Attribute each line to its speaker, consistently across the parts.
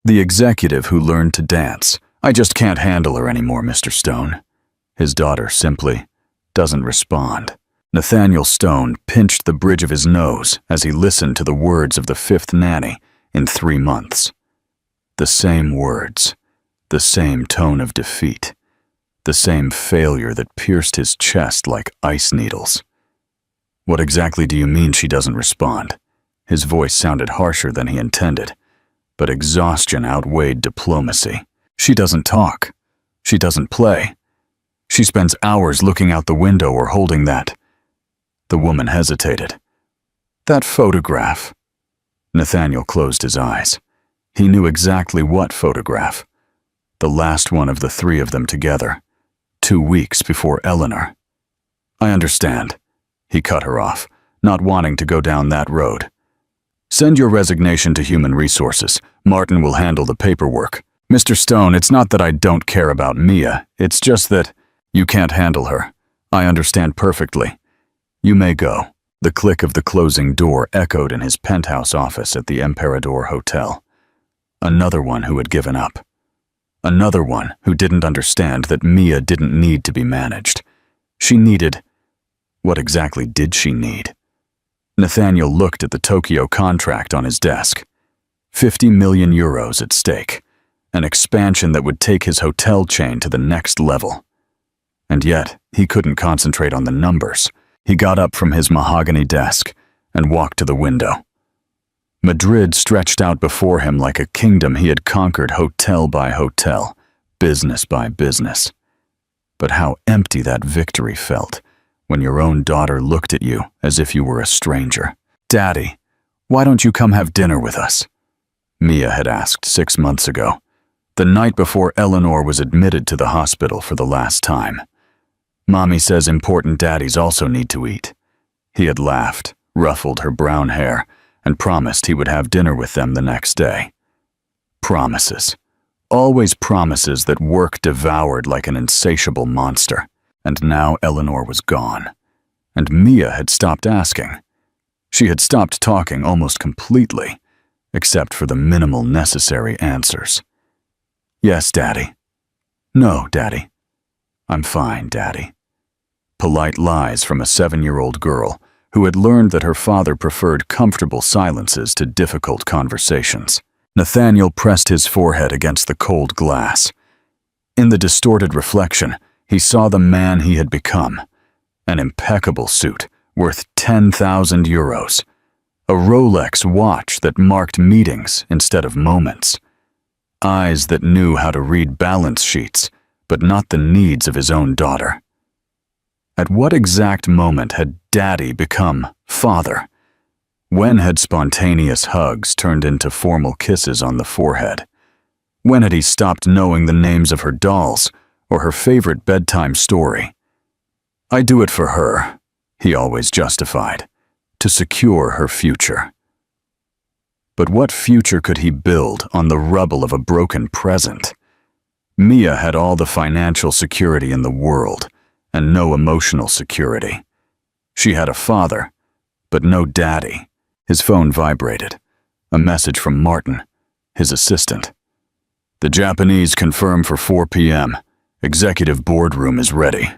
Speaker 1: The executive who learned to dance. I just can't handle her anymore, Mr. Stone. His daughter simply doesn't respond. Nathaniel Stone pinched the bridge of his nose as he listened to the words of the fifth nanny in 3 months. The same words, the same tone of defeat, the same failure that pierced his chest like ice needles. What exactly do you mean she doesn't respond? His voice sounded harsher than he intended, but exhaustion outweighed diplomacy. She doesn't talk. She doesn't play. She spends hours looking out the window or holding that. The woman hesitated. That photograph. Nathaniel closed his eyes. He knew exactly what photograph. The last one of the 3 of them together, 2 weeks before Eleanor. I understand. He cut her off, not wanting to go down that road. Send your resignation to Human Resources. Martin will handle the paperwork. Mr. Stone, it's not that I don't care about Mia. It's just that you can't handle her. I understand perfectly. You may go. The click of the closing door echoed in his penthouse office at the Emperador Hotel. Another one who had given up. Another one who didn't understand that Mia didn't need to be managed. She needed... What exactly did she need? Nathaniel looked at the Tokyo contract on his desk. 50 million euros at stake. An expansion that would take his hotel chain to the next level. And yet, he couldn't concentrate on the numbers. He got up from his mahogany desk and walked to the window. Madrid stretched out before him like a kingdom he had conquered hotel by hotel, business by business. But how empty that victory felt when your own daughter looked at you as if you were a stranger. Daddy, why don't you come have dinner with us? Mia had asked 6 months ago, the night before Eleanor was admitted to the hospital for the last time. Mommy says important daddies also need to eat. He had laughed, ruffled her brown hair, and promised he would have dinner with them the next day. Promises. Always promises that work devoured like an insatiable monster. And now Eleanor was gone. And Mia had stopped asking. She had stopped talking almost completely, except for the minimal necessary answers. Yes, Daddy. No, Daddy. I'm fine, Daddy. Polite lies from a 7-year-old girl who had learned that her father preferred comfortable silences to difficult conversations. Nathaniel pressed his forehead against the cold glass. In the distorted reflection, he saw the man he had become. An impeccable suit worth 10,000 euros. A Rolex watch that marked meetings instead of moments. Eyes that knew how to read balance sheets, but not the needs of his own daughter. At what exact moment had Daddy become father? When had spontaneous hugs turned into formal kisses on the forehead? When had he stopped knowing the names of her dolls or her favorite bedtime story? I do it for her, he always justified, to secure her future. But what future could he build on the rubble of a broken present? Mia had all the financial security in the world, and no emotional security. She had a father, but no daddy. His phone vibrated. A message from Martin, his assistant. The Japanese confirm for 4 p.m. Executive boardroom is ready.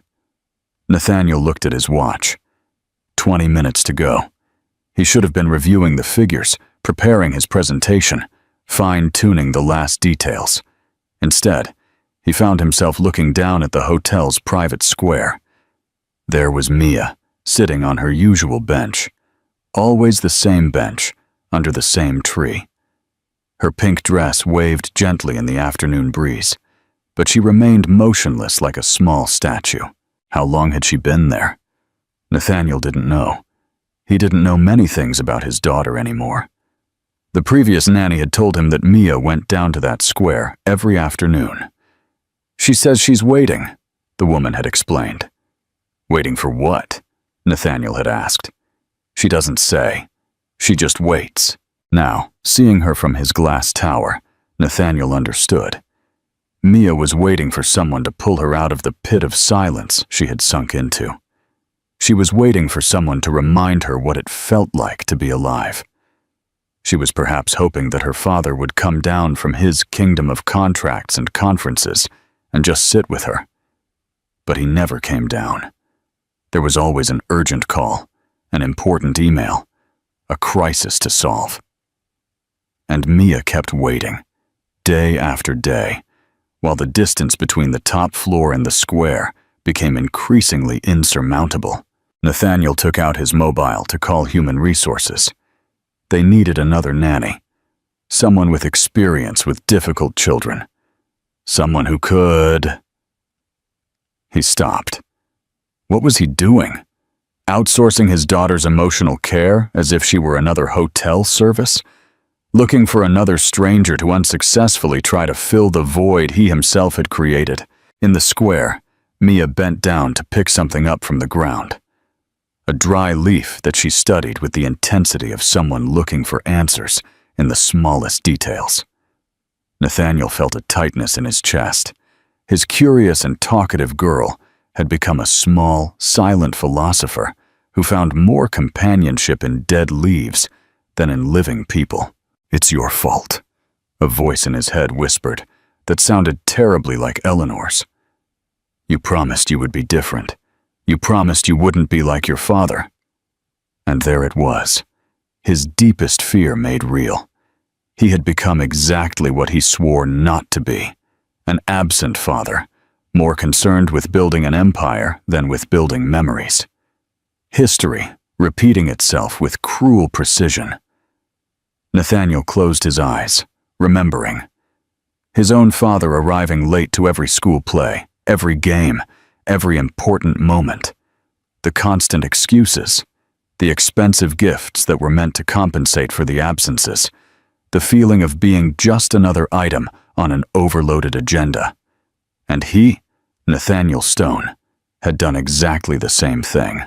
Speaker 1: Nathaniel looked at his watch. 20 minutes to go. He should have been reviewing the figures, preparing his presentation, fine-tuning the last details. Instead, he found himself looking down at the hotel's private square. There was Mia, sitting on her usual bench. Always the same bench, under the same tree. Her pink dress waved gently in the afternoon breeze, but she remained motionless like a small statue. How long had she been there? Nathaniel didn't know. He didn't know many things about his daughter anymore. The previous nanny had told him that Mia went down to that square every afternoon. She says she's waiting, the woman had explained. Waiting for what? Nathaniel had asked. She doesn't say. She just waits. Now, seeing her from his glass tower, Nathaniel understood. Mia was waiting for someone to pull her out of the pit of silence she had sunk into. She was waiting for someone to remind her what it felt like to be alive. She was perhaps hoping that her father would come down from his kingdom of contracts and conferences and just sit with her. But he never came down. There was always an urgent call, an important email, a crisis to solve. And Mia kept waiting, day after day, while the distance between the top floor and the square became increasingly insurmountable. Nathaniel took out his mobile to call human resources. They needed another nanny, someone with experience with difficult children, someone who could... He stopped. What was he doing? Outsourcing his daughter's emotional care as if she were another hotel service? Looking for another stranger to unsuccessfully try to fill the void he himself had created. In the square, Mia bent down to pick something up from the ground. A dry leaf that she studied with the intensity of someone looking for answers in the smallest details. Nathaniel felt a tightness in his chest. His curious and talkative girl had become a small, silent philosopher who found more companionship in dead leaves than in living people. "It's your fault," a voice in his head whispered that sounded terribly like Eleanor's. "You promised you would be different. You promised you wouldn't be like your father." And there it was, his deepest fear made real. He had become exactly what he swore not to be, an absent father, more concerned with building an empire than with building memories. History repeating itself with cruel precision. Nathaniel closed his eyes, remembering. His own father arriving late to every school play, every game, every important moment. The constant excuses, the expensive gifts that were meant to compensate for the absences, the feeling of being just another item on an overloaded agenda. And he, Nathaniel Stone, had done exactly the same thing.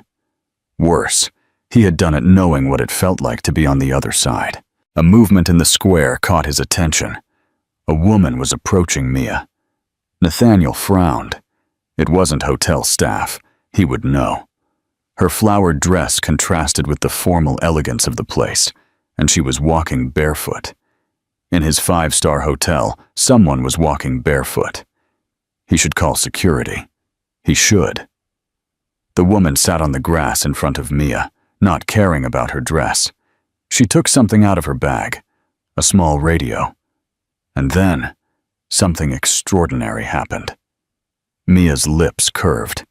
Speaker 1: Worse, he had done it knowing what it felt like to be on the other side. A movement in the square caught his attention. A woman was approaching Mia. Nathaniel frowned. It wasn't hotel staff. He would know. Her flowered dress contrasted with the formal elegance of the place, and she was walking barefoot. In his 5-star hotel, someone was walking barefoot. He should call security. He should. The woman sat on the grass in front of Mia, not caring about her dress. She took something out of her bag, a small radio. And then, something extraordinary happened. Mia's lips curved.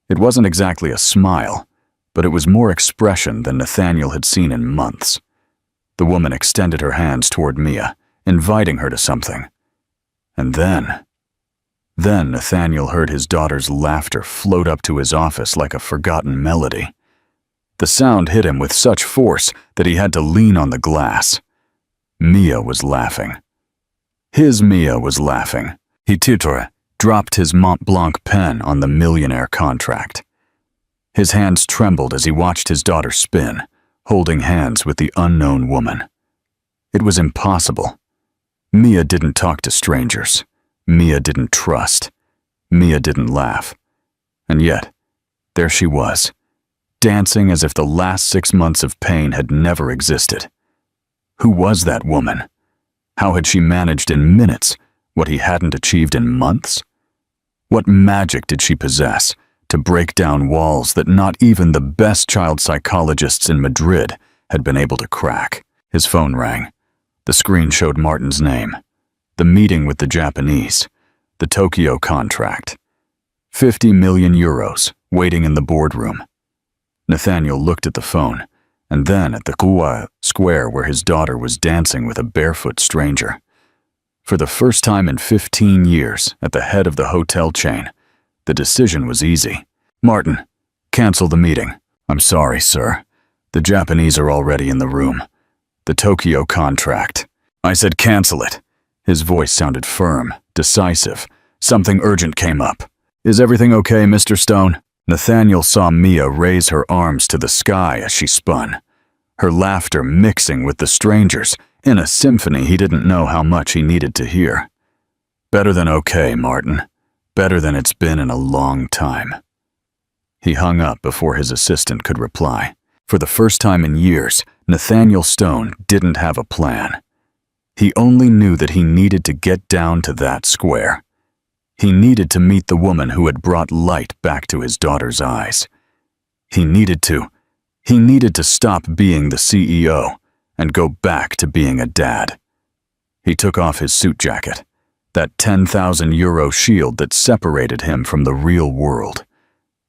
Speaker 1: It wasn't exactly a smile, but it was more expression than Nathaniel had seen in months. The woman extended her hands toward Mia, inviting her to something. And then Nathaniel heard his daughter's laughter float up to his office like a forgotten melody. The sound hit him with such force that he had to lean on the glass. Mia was laughing. His Mia was laughing. He dropped his Mont Blanc pen on the Millionaire contract. His hands trembled as he watched his daughter spin, holding hands with the unknown woman. It was impossible. Mia didn't talk to strangers. Mia didn't trust. Mia didn't laugh. And yet, there she was, dancing as if the last 6 months of pain had never existed. Who was that woman? How had she managed in minutes what he hadn't achieved in months? What magic did she possess to break down walls that not even the best child psychologists in Madrid had been able to crack? His phone rang. The screen showed Martin's name. The meeting with the Japanese. The Tokyo contract. 50 million euros waiting in the boardroom. Nathaniel looked at the phone, and then at the square where his daughter was dancing with a barefoot stranger. For the first time in 15 years, at the head of the hotel chain, the decision was easy. "Martin, cancel the meeting." "I'm sorry, sir. The Japanese are already in the room. The Tokyo contract." "I said cancel it." His voice sounded firm, decisive. Something urgent came up. "Is everything okay, Mr. Stone?" Nathaniel saw Mia raise her arms to the sky as she spun, her laughter mixing with the strangers in a symphony he didn't know how much he needed to hear. "Better than okay, Martin. Better than it's been in a long time." He hung up before his assistant could reply. For the first time in years, Nathaniel Stone didn't have a plan. He only knew that he needed to get down to that square. He needed to meet the woman who had brought light back to his daughter's eyes. He needed to stop being the CEO and go back to being a dad. He took off his suit jacket, that 10,000 euro shield that separated him from the real world.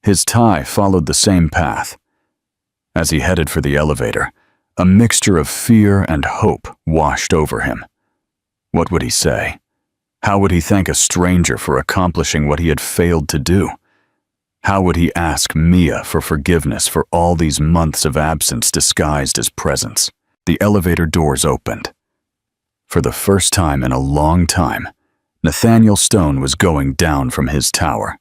Speaker 1: His tie followed the same path. As he headed for the elevator, a mixture of fear and hope washed over him. What would he say? How would he thank a stranger for accomplishing what he had failed to do? How would he ask Mia for forgiveness for all these months of absence disguised as presence? The elevator doors opened. For the first time in a long time, Nathaniel Stone was going down from his tower,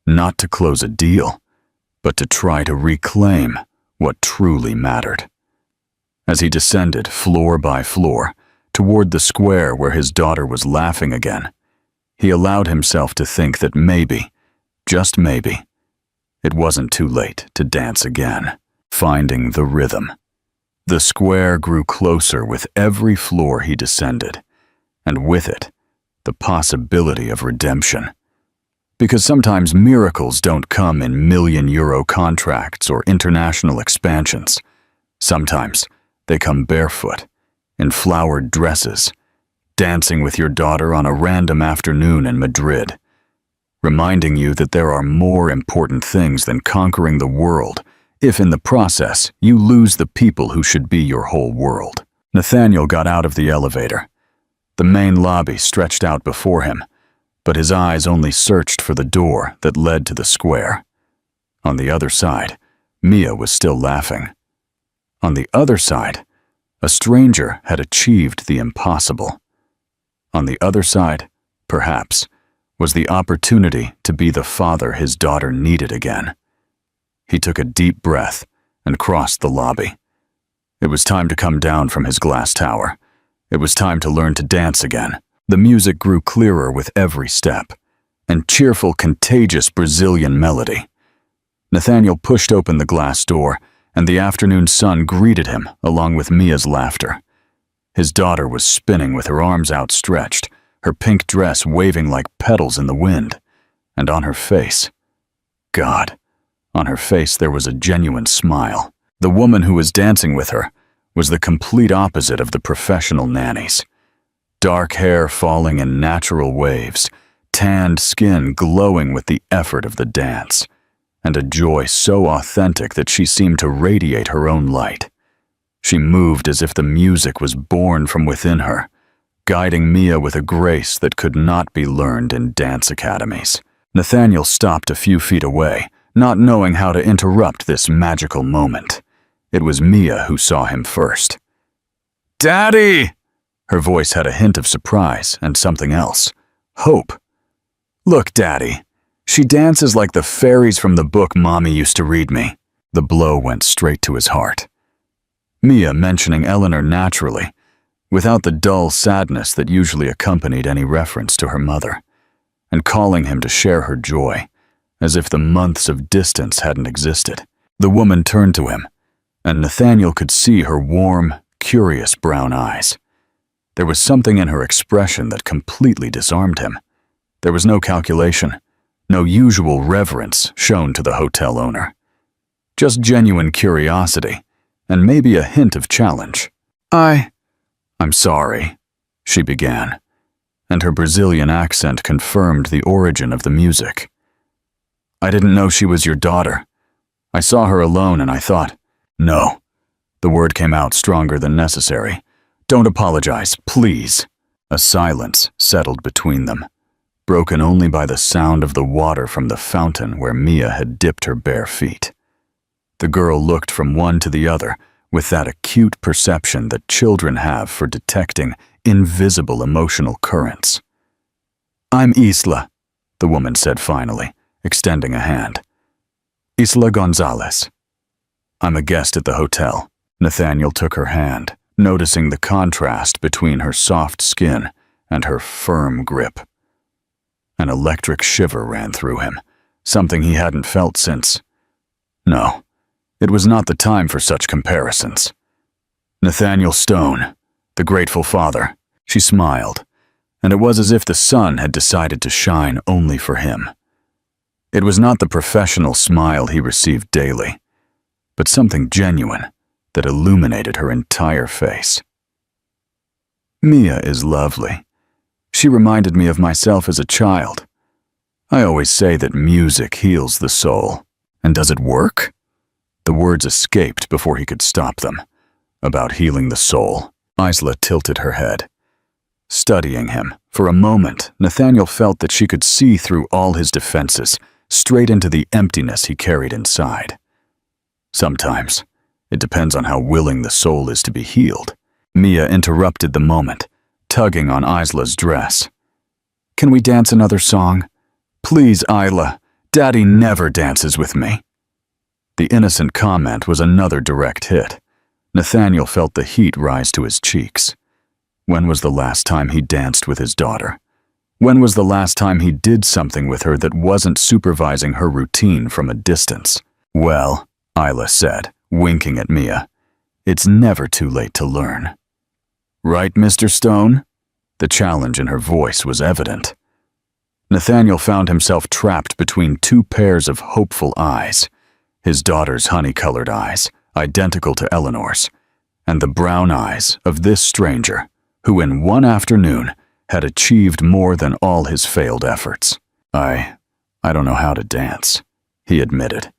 Speaker 1: not to close a deal, but to try to reclaim what truly mattered. As he descended floor by floor toward the square where his daughter was laughing again, he allowed himself to think that maybe, just maybe, it wasn't too late to dance again, finding the rhythm. The square grew closer with every floor he descended, and with it, the possibility of redemption. Because sometimes miracles don't come in million-euro contracts or international expansions. Sometimes they come barefoot, in flowered dresses, dancing with your daughter on a random afternoon in Madrid, reminding you that there are more important things than conquering the world if in the process you lose the people who should be your whole world. Nathaniel got out of the elevator. The main lobby stretched out before him, but his eyes only searched for the door that led to the square. On the other side, Mia was still laughing. On the other side, a stranger had achieved the impossible. On the other side, perhaps, was the opportunity to be the father his daughter needed again. He took a deep breath and crossed the lobby. It was time to come down from his glass tower. It was time to learn to dance again. The music grew clearer with every step, and cheerful, contagious Brazilian melody. Nathaniel pushed open the glass door, and the afternoon sun greeted him along with Mia's laughter. His daughter was spinning with her arms outstretched, her pink dress waving like petals in the wind, and on her face, God, on her face there was a genuine smile. The woman who was dancing with her was the complete opposite of the professional nannies. Dark hair falling in natural waves, tanned skin glowing with the effort of the dance, and a joy so authentic that she seemed to radiate her own light. She moved as if the music was born from within her, guiding Mia with a grace that could not be learned in dance academies. Nathaniel stopped a few feet away, not knowing how to interrupt this magical moment. It was Mia who saw him first. "Daddy!" Her voice had a hint of surprise and something else. Hope. "Look, Daddy. She dances like the fairies from the book Mommy used to read me." The blow went straight to his heart. Mia mentioning Eleanor naturally, without the dull sadness that usually accompanied any reference to her mother, and calling him to share her joy, as if the months of distance hadn't existed. The woman turned to him, and Nathaniel could see her warm, curious brown eyes. There was something in her expression that completely disarmed him. There was no calculation, no usual reverence shown to the hotel owner. Just genuine curiosity, and maybe a hint of challenge. I'm sorry," she began, and her Brazilian accent confirmed the origin of the music. "I didn't know she was your daughter. I saw her alone and I thought, no." The word came out stronger than necessary. "Don't apologize, please." A silence settled between them, broken only by the sound of the water from the fountain where Mia had dipped her bare feet. The girl looked from one to the other with that acute perception that children have for detecting invisible emotional currents. "I'm Isla," the woman said finally, extending a hand. "Isla Gonzalez. I'm a guest at the hotel." Nathaniel took her hand, noticing the contrast between her soft skin and her firm grip. An electric shiver ran through him, something he hadn't felt since. No, it was not the time for such comparisons. Nathaniel Stone, the grateful father. She smiled, and it was as if the sun had decided to shine only for him. It was not the professional smile he received daily, but something genuine that illuminated her entire face. Mia is lovely. She reminded me of myself as a child. I always say that music heals the soul. And does it work? The words escaped before he could stop them. About healing the soul. Isla tilted her head. Studying him, for a moment, Nathaniel felt that she could see through all his defenses, straight into the emptiness he carried inside. Sometimes, it depends on how willing the soul is to be healed. Mia interrupted the moment, tugging on Isla's dress. Can we dance another song? Please, Isla, Daddy never dances with me. The innocent comment was another direct hit. Nathaniel felt the heat rise to his cheeks. When was the last time he danced with his daughter? When was the last time he did something with her that wasn't supervising her routine from a distance? Well, Isla said, winking at Mia, it's never too late to learn. Right, Mr. Stone? The challenge in her voice was evident. Nathaniel found himself trapped between two pairs of hopeful eyes, his daughter's honey-colored eyes, identical to Eleanor's, and the brown eyes of this stranger, who in one afternoon had achieved more than all his failed efforts. I don't know how to dance, he admitted,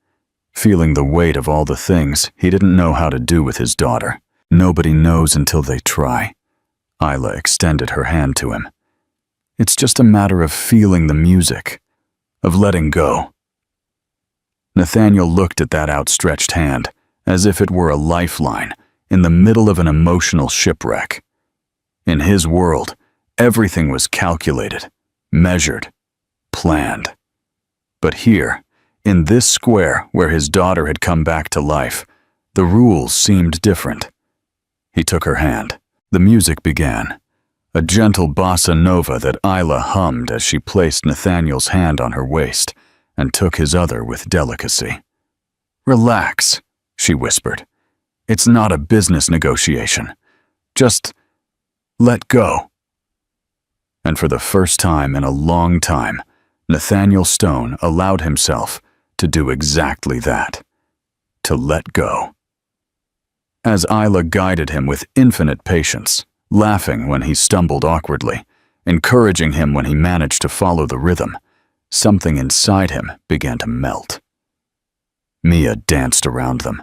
Speaker 1: feeling the weight of all the things he didn't know how to do with his daughter. Nobody knows until they try. Isla extended her hand to him. It's just a matter of feeling the music, of letting go. Nathaniel looked at that outstretched hand as if it were a lifeline in the middle of an emotional shipwreck. In his world, everything was calculated, measured, planned. But here, in this square where his daughter had come back to life, the rules seemed different. He took her hand. The music began, a gentle bossa nova that Isla hummed as she placed Nathaniel's hand on her waist and took his other with delicacy. Relax, she whispered. It's not a business negotiation. Just let go. And for the first time in a long time, Nathaniel Stone allowed himself to do exactly that, to let go. As Isla guided him with infinite patience, laughing when he stumbled awkwardly, encouraging him when he managed to follow the rhythm, something inside him began to melt. Mia danced around them,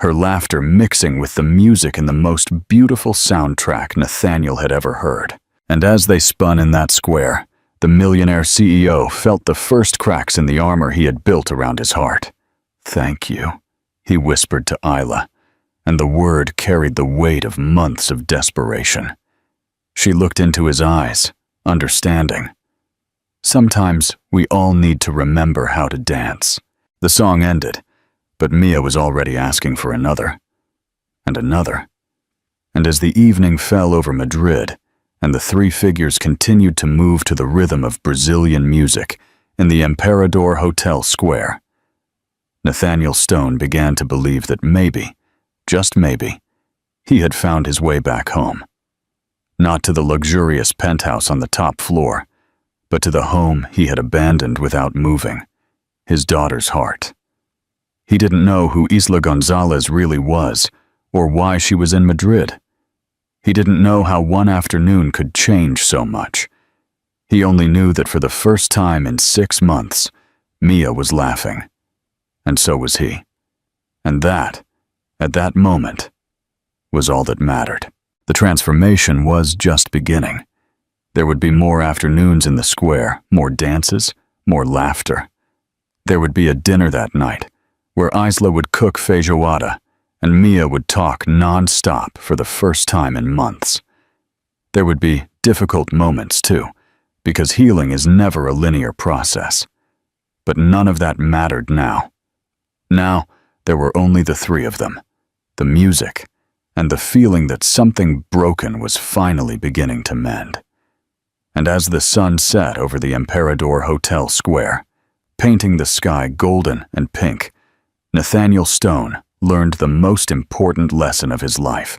Speaker 1: her laughter mixing with the music in the most beautiful soundtrack Nathaniel had ever heard. And as they spun in that square, the Millionaire CEO felt the first cracks in the armor he had built around his heart. Thank you, he whispered to Isla, and the word carried the weight of months of desperation. She looked into his eyes, understanding. Sometimes we all need to remember how to dance. The song ended, but Mia was already asking for another, and another. And as the evening fell over Madrid, and the three figures continued to move to the rhythm of Brazilian music in the Emperador Hotel Square, Nathaniel Stone began to believe that maybe, just maybe, he had found his way back home. Not to the luxurious penthouse on the top floor, but to the home he had abandoned without moving, his daughter's heart. He didn't know who Isla Gonzalez really was, or why she was in Madrid. He didn't know how one afternoon could change so much. He only knew that for the first time in 6 months, Mia was laughing. And so was he. And that, at that moment, was all that mattered. The transformation was just beginning. There would be more afternoons in the square, more dances, more laughter. There would be a dinner that night, where Isla would cook feijoada, and Mia would talk non-stop for the first time in months. There would be difficult moments, too, because healing is never a linear process. But none of that mattered now. Now, there were only the three of them, the music, and the feeling that something broken was finally beginning to mend. And as the sun set over the Emperador Hotel Square, painting the sky golden and pink, Nathaniel Stone learned the most important lesson of his life.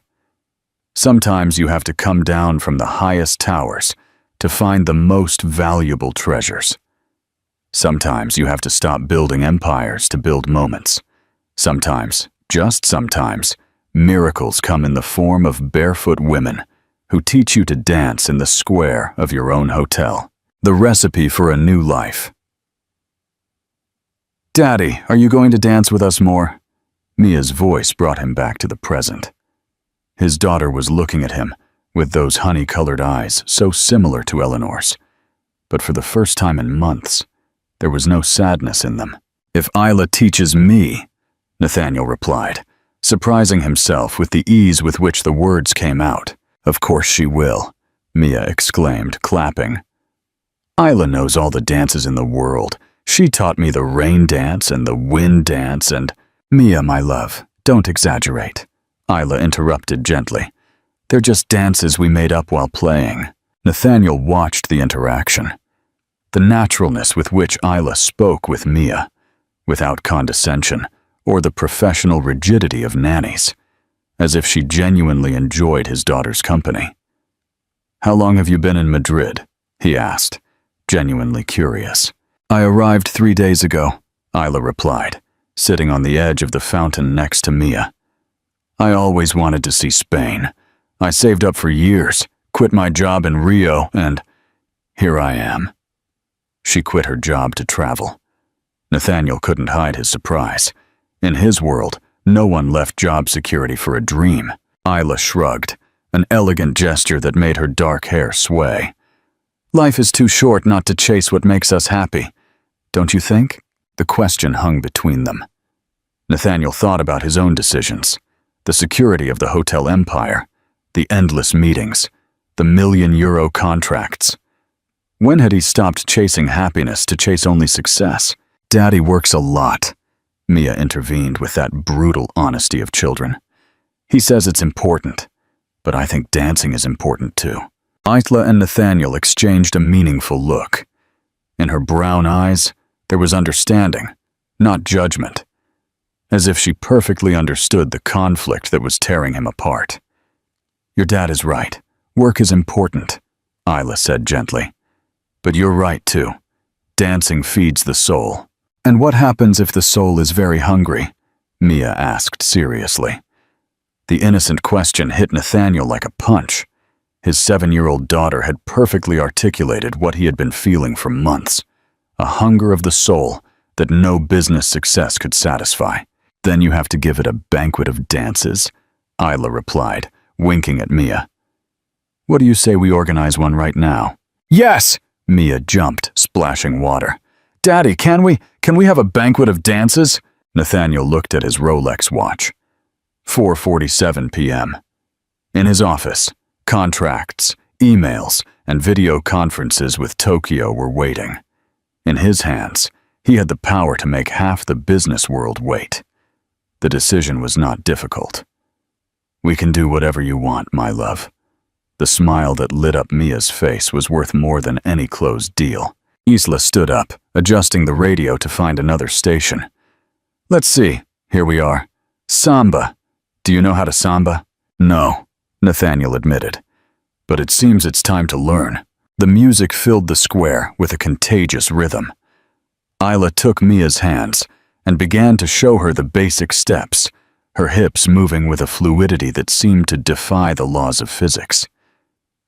Speaker 1: Sometimes you have to come down from the highest towers to find the most valuable treasures. Sometimes you have to stop building empires to build moments. Sometimes, just sometimes, miracles come in the form of barefoot women who teach you to dance in the square of your own hotel. The recipe for a new life. "Daddy, are you going to dance with us more?" Mia's voice brought him back to the present. His daughter was looking at him with those honey-colored eyes so similar to Eleanor's. But for the first time in months, there was no sadness in them. "If Isla teaches me," Nathaniel replied, surprising himself with the ease with which the words came out. "Of course she will," Mia exclaimed, clapping. "Isla knows all the dances in the world. She taught me the rain dance and the wind dance and—" "Mia, my love, don't exaggerate," Isla interrupted gently. "They're just dances we made up while playing." Nathaniel watched the interaction. The naturalness with which Isla spoke with Mia, without condescension or the professional rigidity of nannies, as if she genuinely enjoyed his daughter's company. "How long have you been in Madrid?" he asked, genuinely curious. "I arrived 3 days ago," Isla replied, sitting on the edge of the fountain next to Mia. "I always wanted to see Spain. I saved up for years, quit my job in Rio, and here I am." She quit her job to travel. Nathaniel couldn't hide his surprise. In his world, no one left job security for a dream. Isla shrugged, an elegant gesture that made her dark hair sway. "Life is too short not to chase what makes us happy. Don't you think?" The question hung between them. Nathaniel thought about his own decisions, the security of the hotel empire, the endless meetings, the €1,000,000 contracts. When had he stopped chasing happiness to chase only success? "Daddy works a lot," Mia intervened with that brutal honesty of children. "He says it's important, but I think dancing is important too." Isla and Nathaniel exchanged a meaningful look. In her brown eyes, there was understanding, not judgment, as if she perfectly understood the conflict that was tearing him apart. "Your dad is right. Work is important," Isla said gently. "But you're right too. Dancing feeds the soul." "And what happens if the soul is very hungry?" Mia asked seriously. The innocent question hit Nathaniel like a punch. His 7-year-old daughter had perfectly articulated what he had been feeling for months, a hunger of the soul that no business success could satisfy. "Then you have to give it a banquet of dances," Isla replied, winking at Mia. "What do you say we organize one right now?" "Yes!" Mia jumped, splashing water. "Daddy, can we have a banquet of dances?" Nathaniel looked at his Rolex watch. 4:47 p.m. In his office, contracts, emails, and video conferences with Tokyo were waiting. In his hands, he had the power to make half the business world wait. The decision was not difficult. "We can do whatever you want, my love." The smile that lit up Mia's face was worth more than any closed deal. Isla stood up, adjusting the radio to find another station. "Let's see, here we are. Samba. Do you know how to samba?" "No," Nathaniel admitted. "But it seems it's time to learn." The music filled the square with a contagious rhythm. Isla took Mia's hands and began to show her the basic steps, her hips moving with a fluidity that seemed to defy the laws of physics.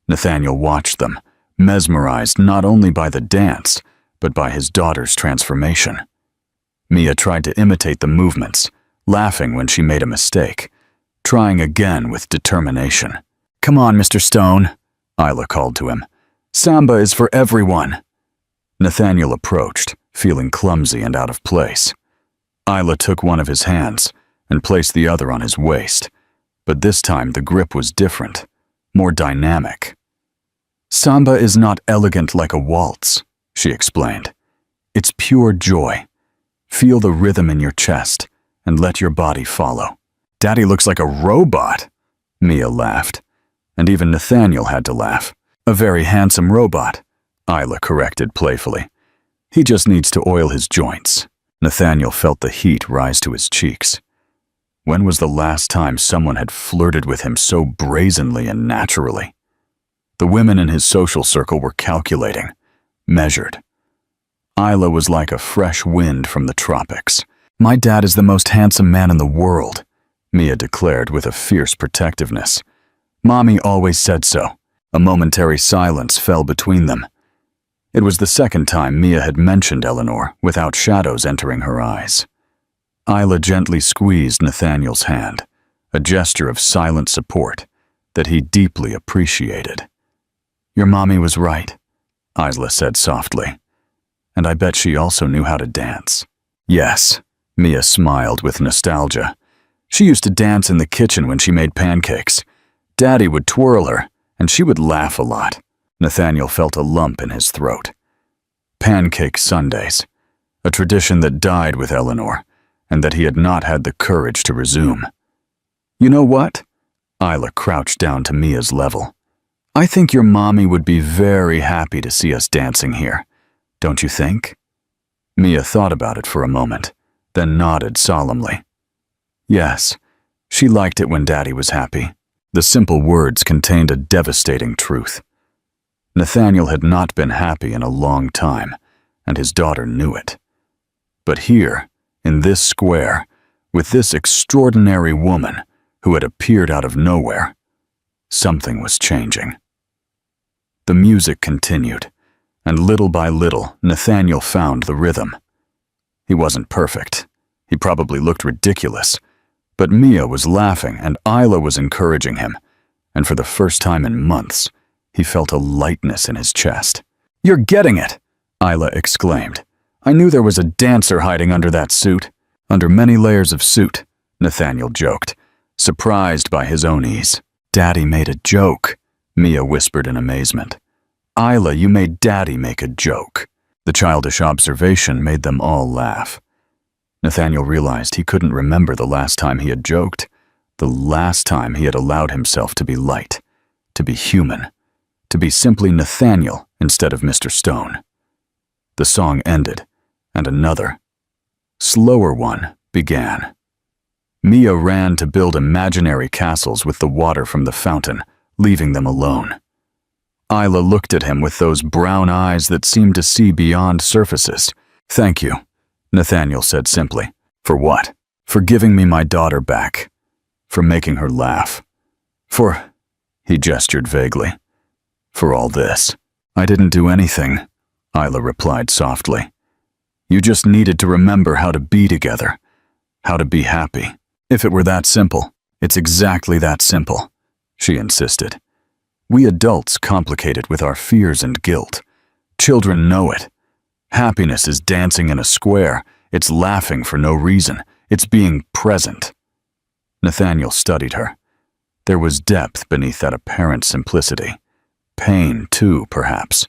Speaker 1: Nathaniel watched them, mesmerized not only by the dance, but by his daughter's transformation. Mia tried to imitate the movements, laughing when she made a mistake, trying again with determination. "Come on, Mr. Stone," Isla called to him. "Samba is for everyone." Nathaniel approached, feeling clumsy and out of place. Isla took one of his hands and placed the other on his waist, but this time the grip was different, more dynamic. "Samba is not elegant like a waltz," she explained. "It's pure joy. Feel the rhythm in your chest and let your body follow." "Daddy looks like a robot," Mia laughed, and even Nathaniel had to laugh. "A very handsome robot," Isla corrected playfully. "He just needs to oil his joints." Nathaniel felt the heat rise to his cheeks. When was the last time someone had flirted with him so brazenly and naturally? The women in his social circle were calculating, measured. Isla was like a fresh wind from the tropics. "My dad is the most handsome man in the world," Mia declared with a fierce protectiveness. "Mommy always said so." A momentary silence fell between them. It was the second time Mia had mentioned Eleanor without shadows entering her eyes. Isla gently squeezed Nathaniel's hand, a gesture of silent support that he deeply appreciated. "Your mommy was right," Isla said softly. "And I bet she also knew how to dance." "Yes," Mia smiled with nostalgia. "She used to dance in the kitchen when she made pancakes. Daddy would twirl her, and she would laugh a lot." Nathaniel felt a lump in his throat. Pancake Sundays, a tradition that died with Eleanor, and that he had not had the courage to resume. "You know what?" Isla crouched down to Mia's level. "I think your mommy would be very happy to see us dancing here. Don't you think?" Mia thought about it for a moment, then nodded solemnly. Yes, she liked it when Daddy was happy. The simple words contained a devastating truth. Nathaniel had not been happy in a long time, and his daughter knew it. But here, in this square, with this extraordinary woman who had appeared out of nowhere, something was changing. The music continued, and little by little, Nathaniel found the rhythm. He wasn't perfect. He probably looked ridiculous. But Mia was laughing, and Isla was encouraging him, and for the first time in months, he felt a lightness in his chest. "You're getting it!" Isla exclaimed. "I knew there was a dancer hiding under that suit." "Under many layers of suit," Nathaniel joked, surprised by his own ease. "Daddy made a joke," Mia whispered in amazement. "Isla, you made Daddy make a joke." The childish observation made them all laugh. Nathaniel realized he couldn't remember the last time he had joked, the last time he had allowed himself to be light, to be human, to be simply Nathaniel instead of Mr. Stone. The song ended, and another, slower one began. Mia ran to build imaginary castles with the water from the fountain, leaving them alone. Isla looked at him with those brown eyes that seemed to see beyond surfaces. "Thank you," Nathaniel said simply. "For what?" "For giving me my daughter back. For making her laugh. For," he gestured vaguely, "for all this." "I didn't do anything," Isla replied softly. "You just needed to remember how to be together, how to be happy. If it were that simple." "It's exactly that simple," she insisted. "We adults complicate it with our fears and guilt. Children know it. Happiness is dancing in a square. It's laughing for no reason. It's being present." Nathaniel studied her. There was depth beneath that apparent simplicity. Pain, too, perhaps.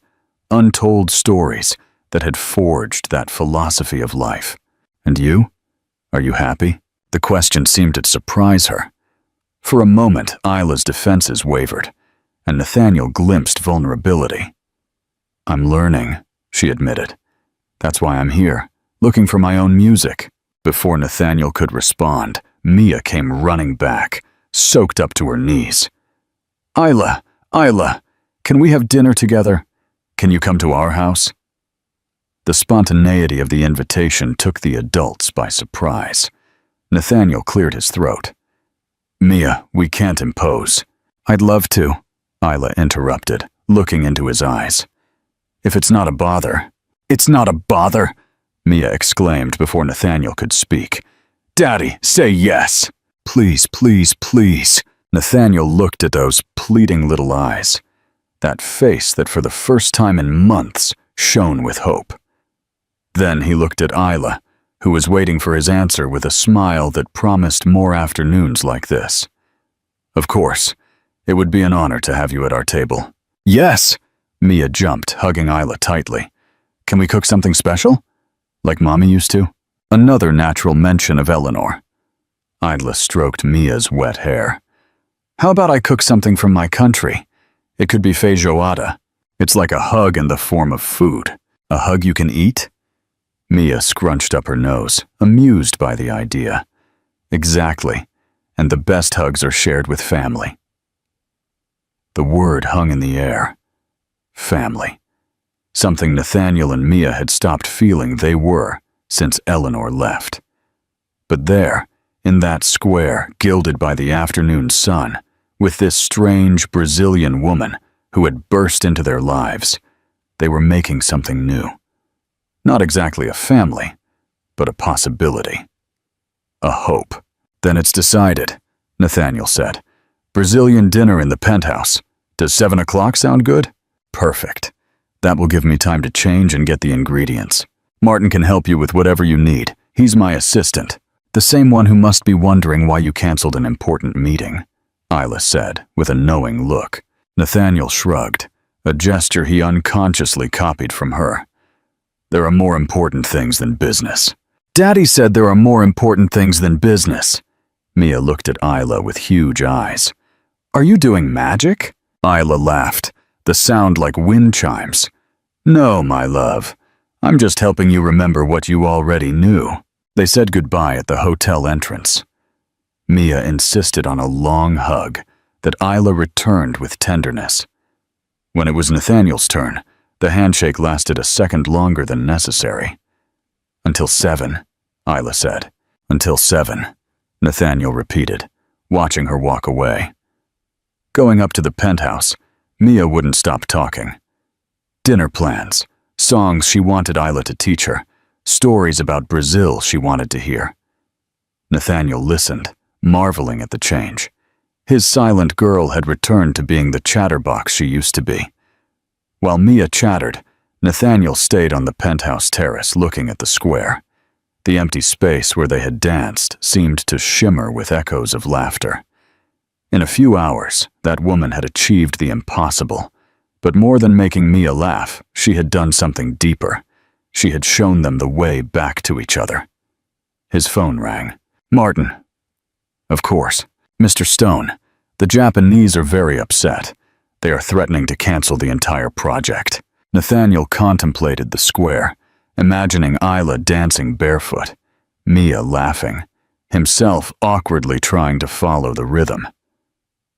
Speaker 1: Untold stories that had forged that philosophy of life. "And you? Are you happy?" The question seemed to surprise her. For a moment, Isla's defenses wavered, and Nathaniel glimpsed vulnerability. "I'm learning," she admitted. "That's why I'm here, looking for my own music." Before Nathaniel could respond, Mia came running back, soaked up to her knees. Isla, can we have dinner together? Can you come to our house?" The spontaneity of the invitation took the adults by surprise. Nathaniel cleared his throat. "Mia, we can't impose." "I'd love to," Isla interrupted, looking into his eyes. "If it's not a bother." "It's not a bother!" Mia exclaimed before Nathaniel could speak. "Daddy, say yes!" "Please, please, please." Nathaniel looked at those pleading little eyes, that face that for the first time in months shone with hope. Then he looked at Isla, who was waiting for his answer with a smile that promised more afternoons like this. "Of course, it would be an honor to have you at our table." "Yes!" Mia jumped, hugging Isla tightly. "Can we cook something special? Like Mommy used to?" Another natural mention of Eleanor. Isla stroked Mia's wet hair. "How about I cook something from my country? It could be feijoada. It's like a hug in the form of food. A hug you can eat?" Mia scrunched up her nose, amused by the idea. Exactly. And the best hugs are shared with family. The word hung in the air. Family. Something Nathaniel and Mia had stopped feeling they were since Eleanor left. But there, in that square gilded by the afternoon sun, with this strange Brazilian woman who had burst into their lives, they were making something new. Not exactly a family, but a possibility. A hope. Then it's decided, Nathaniel said. Brazilian dinner in the penthouse. Does 7 o'clock sound good? Perfect. That will give me time to change and get the ingredients. Martin can help you with whatever you need. He's my assistant. The same one who must be wondering why you canceled an important meeting, Isla said, with a knowing look. Nathaniel shrugged, a gesture he unconsciously copied from her. There are more important things than business. Daddy said there are more important things than business. Mia looked at Isla with huge eyes. Are you doing magic? Isla laughed, the sound like wind chimes. No, my love. I'm just helping you remember what you already knew. They said goodbye at the hotel entrance. Mia insisted on a long hug that Isla returned with tenderness. When it was Nathaniel's turn, the handshake lasted a second longer than necessary. Until 7, Isla said. Until 7, Nathaniel repeated, watching her walk away. Going up to the penthouse, Mia wouldn't stop talking. Dinner plans, songs she wanted Isla to teach her, stories about Brazil she wanted to hear. Nathaniel listened, marveling at the change. His silent girl had returned to being the chatterbox she used to be. While Mia chattered, Nathaniel stayed on the penthouse terrace looking at the square. The empty space where they had danced seemed to shimmer with echoes of laughter. In a few hours, that woman had achieved the impossible. But more than making Mia laugh, she had done something deeper. She had shown them the way back to each other. His phone rang. Martin. Of course. Mr. Stone, the Japanese are very upset. They are threatening to cancel the entire project. Nathaniel contemplated the square, imagining Isla dancing barefoot, Mia laughing, himself awkwardly trying to follow the rhythm.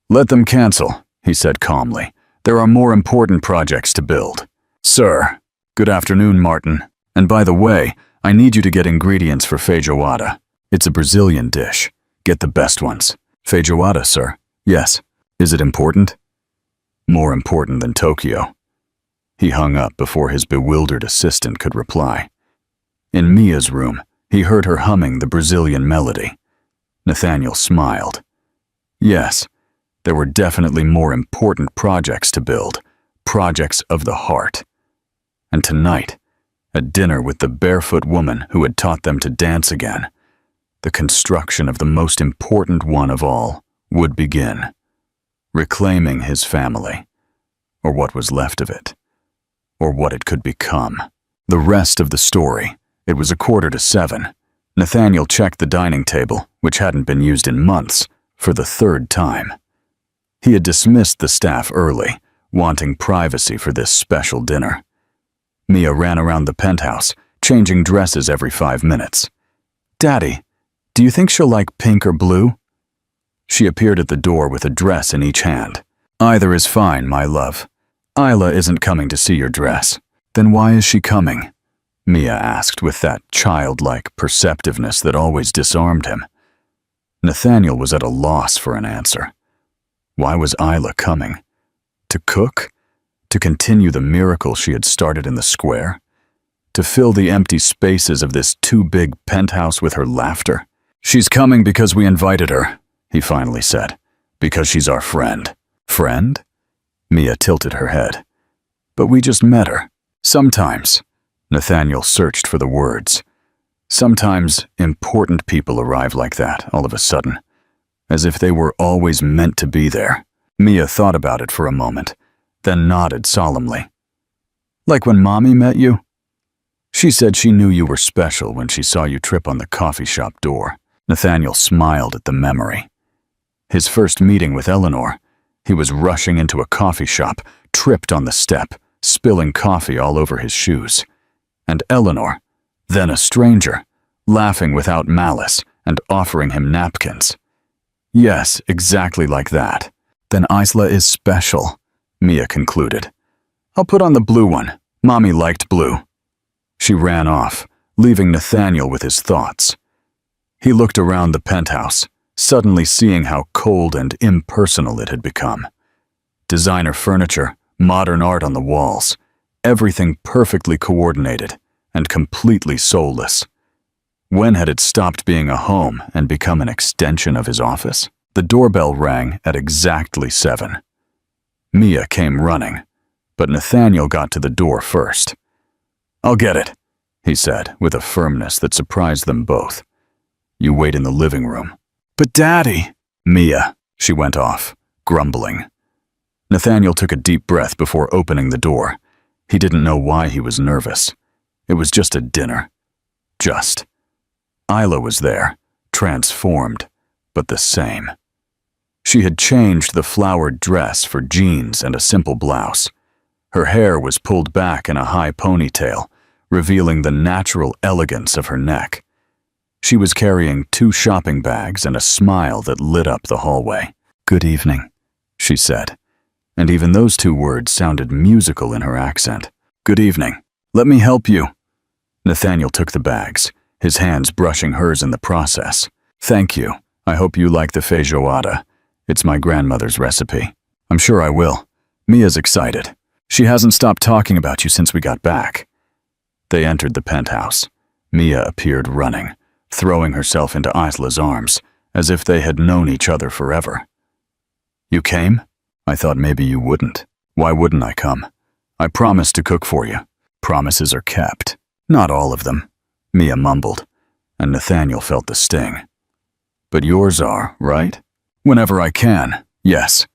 Speaker 1: Let them cancel, he said calmly. There are more important projects to build. Sir. Good afternoon, Martin. And by the way, I need you to get ingredients for feijoada. It's a Brazilian dish. Get the best ones. Feijoada, sir. Yes. Is it important? More important than Tokyo. He hung up before his bewildered assistant could reply. In Mia's room, he heard her humming the Brazilian melody. Nathaniel smiled. Yes, there were definitely more important projects to build, projects of the heart. And tonight, a dinner with the barefoot woman who had taught them to dance again. The construction of the most important one of all would begin. Reclaiming his family, or what was left of it, or what it could become. The rest of the story. It was 6:45. Nathaniel checked the dining table, which hadn't been used in months, for the 3rd time. He had dismissed the staff early, wanting privacy for this special dinner. Mia ran around the penthouse, changing dresses every 5 minutes. Daddy, do you think she'll like pink or blue? She appeared at the door with a dress in each hand. Either is fine, my love. Isla isn't coming to see your dress. Then why is she coming? Mia asked with that childlike perceptiveness that always disarmed him. Nathaniel was at a loss for an answer. Why was Isla coming? To cook? To continue the miracle she had started in the square? To fill the empty spaces of this too-big penthouse with her laughter? She's coming because we invited her, he finally said. Because she's our friend. Friend? Mia tilted her head. But we just met her. Sometimes, Nathaniel searched for the words. Sometimes important people arrive like that, all of a sudden. As if they were always meant to be there. Mia thought about it for a moment, then nodded solemnly. Like when Mommy met you? She said she knew you were special when she saw you trip on the coffee shop door. Nathaniel smiled at the memory. His first meeting with Eleanor, he was rushing into a coffee shop, tripped on the step, spilling coffee all over his shoes. And Eleanor, then a stranger, laughing without malice, and offering him napkins. Yes, exactly like that. Then Isla is special, Mia concluded. I'll put on the blue one. Mommy liked blue. She ran off, leaving Nathaniel with his thoughts. He looked around the penthouse, suddenly seeing how cold and impersonal it had become. Designer furniture, modern art on the walls, everything perfectly coordinated and completely soulless. When had it stopped being a home and become an extension of his office? The doorbell rang at exactly 7. Mia came running, but Nathaniel got to the door first. I'll get it, he said with a firmness that surprised them both. You wait in the living room. But Daddy! Mia, she went off, grumbling. Nathaniel took a deep breath before opening the door. He didn't know why he was nervous. It was just a dinner. Just. Isla was there, transformed, but the same. She had changed the flowered dress for jeans and a simple blouse. Her hair was pulled back in a high ponytail, revealing the natural elegance of her neck. She was carrying 2 shopping bags and a smile that lit up the hallway. Good evening, she said, and even those 2 words sounded musical in her accent. Good evening. Let me help you. Nathaniel took the bags, his hands brushing hers in the process. Thank you. I hope you like the feijoada. It's my grandmother's recipe. I'm sure I will. Mia's excited. She hasn't stopped talking about you since we got back. They entered the penthouse. Mia appeared running, throwing herself into Isla's arms, as if they had known each other forever. You came? I thought maybe you wouldn't. Why wouldn't I come? I promised to cook for you. Promises are kept. Not all of them, Mia mumbled, and Nathaniel felt the sting. But yours are, right? Whenever I can, yes.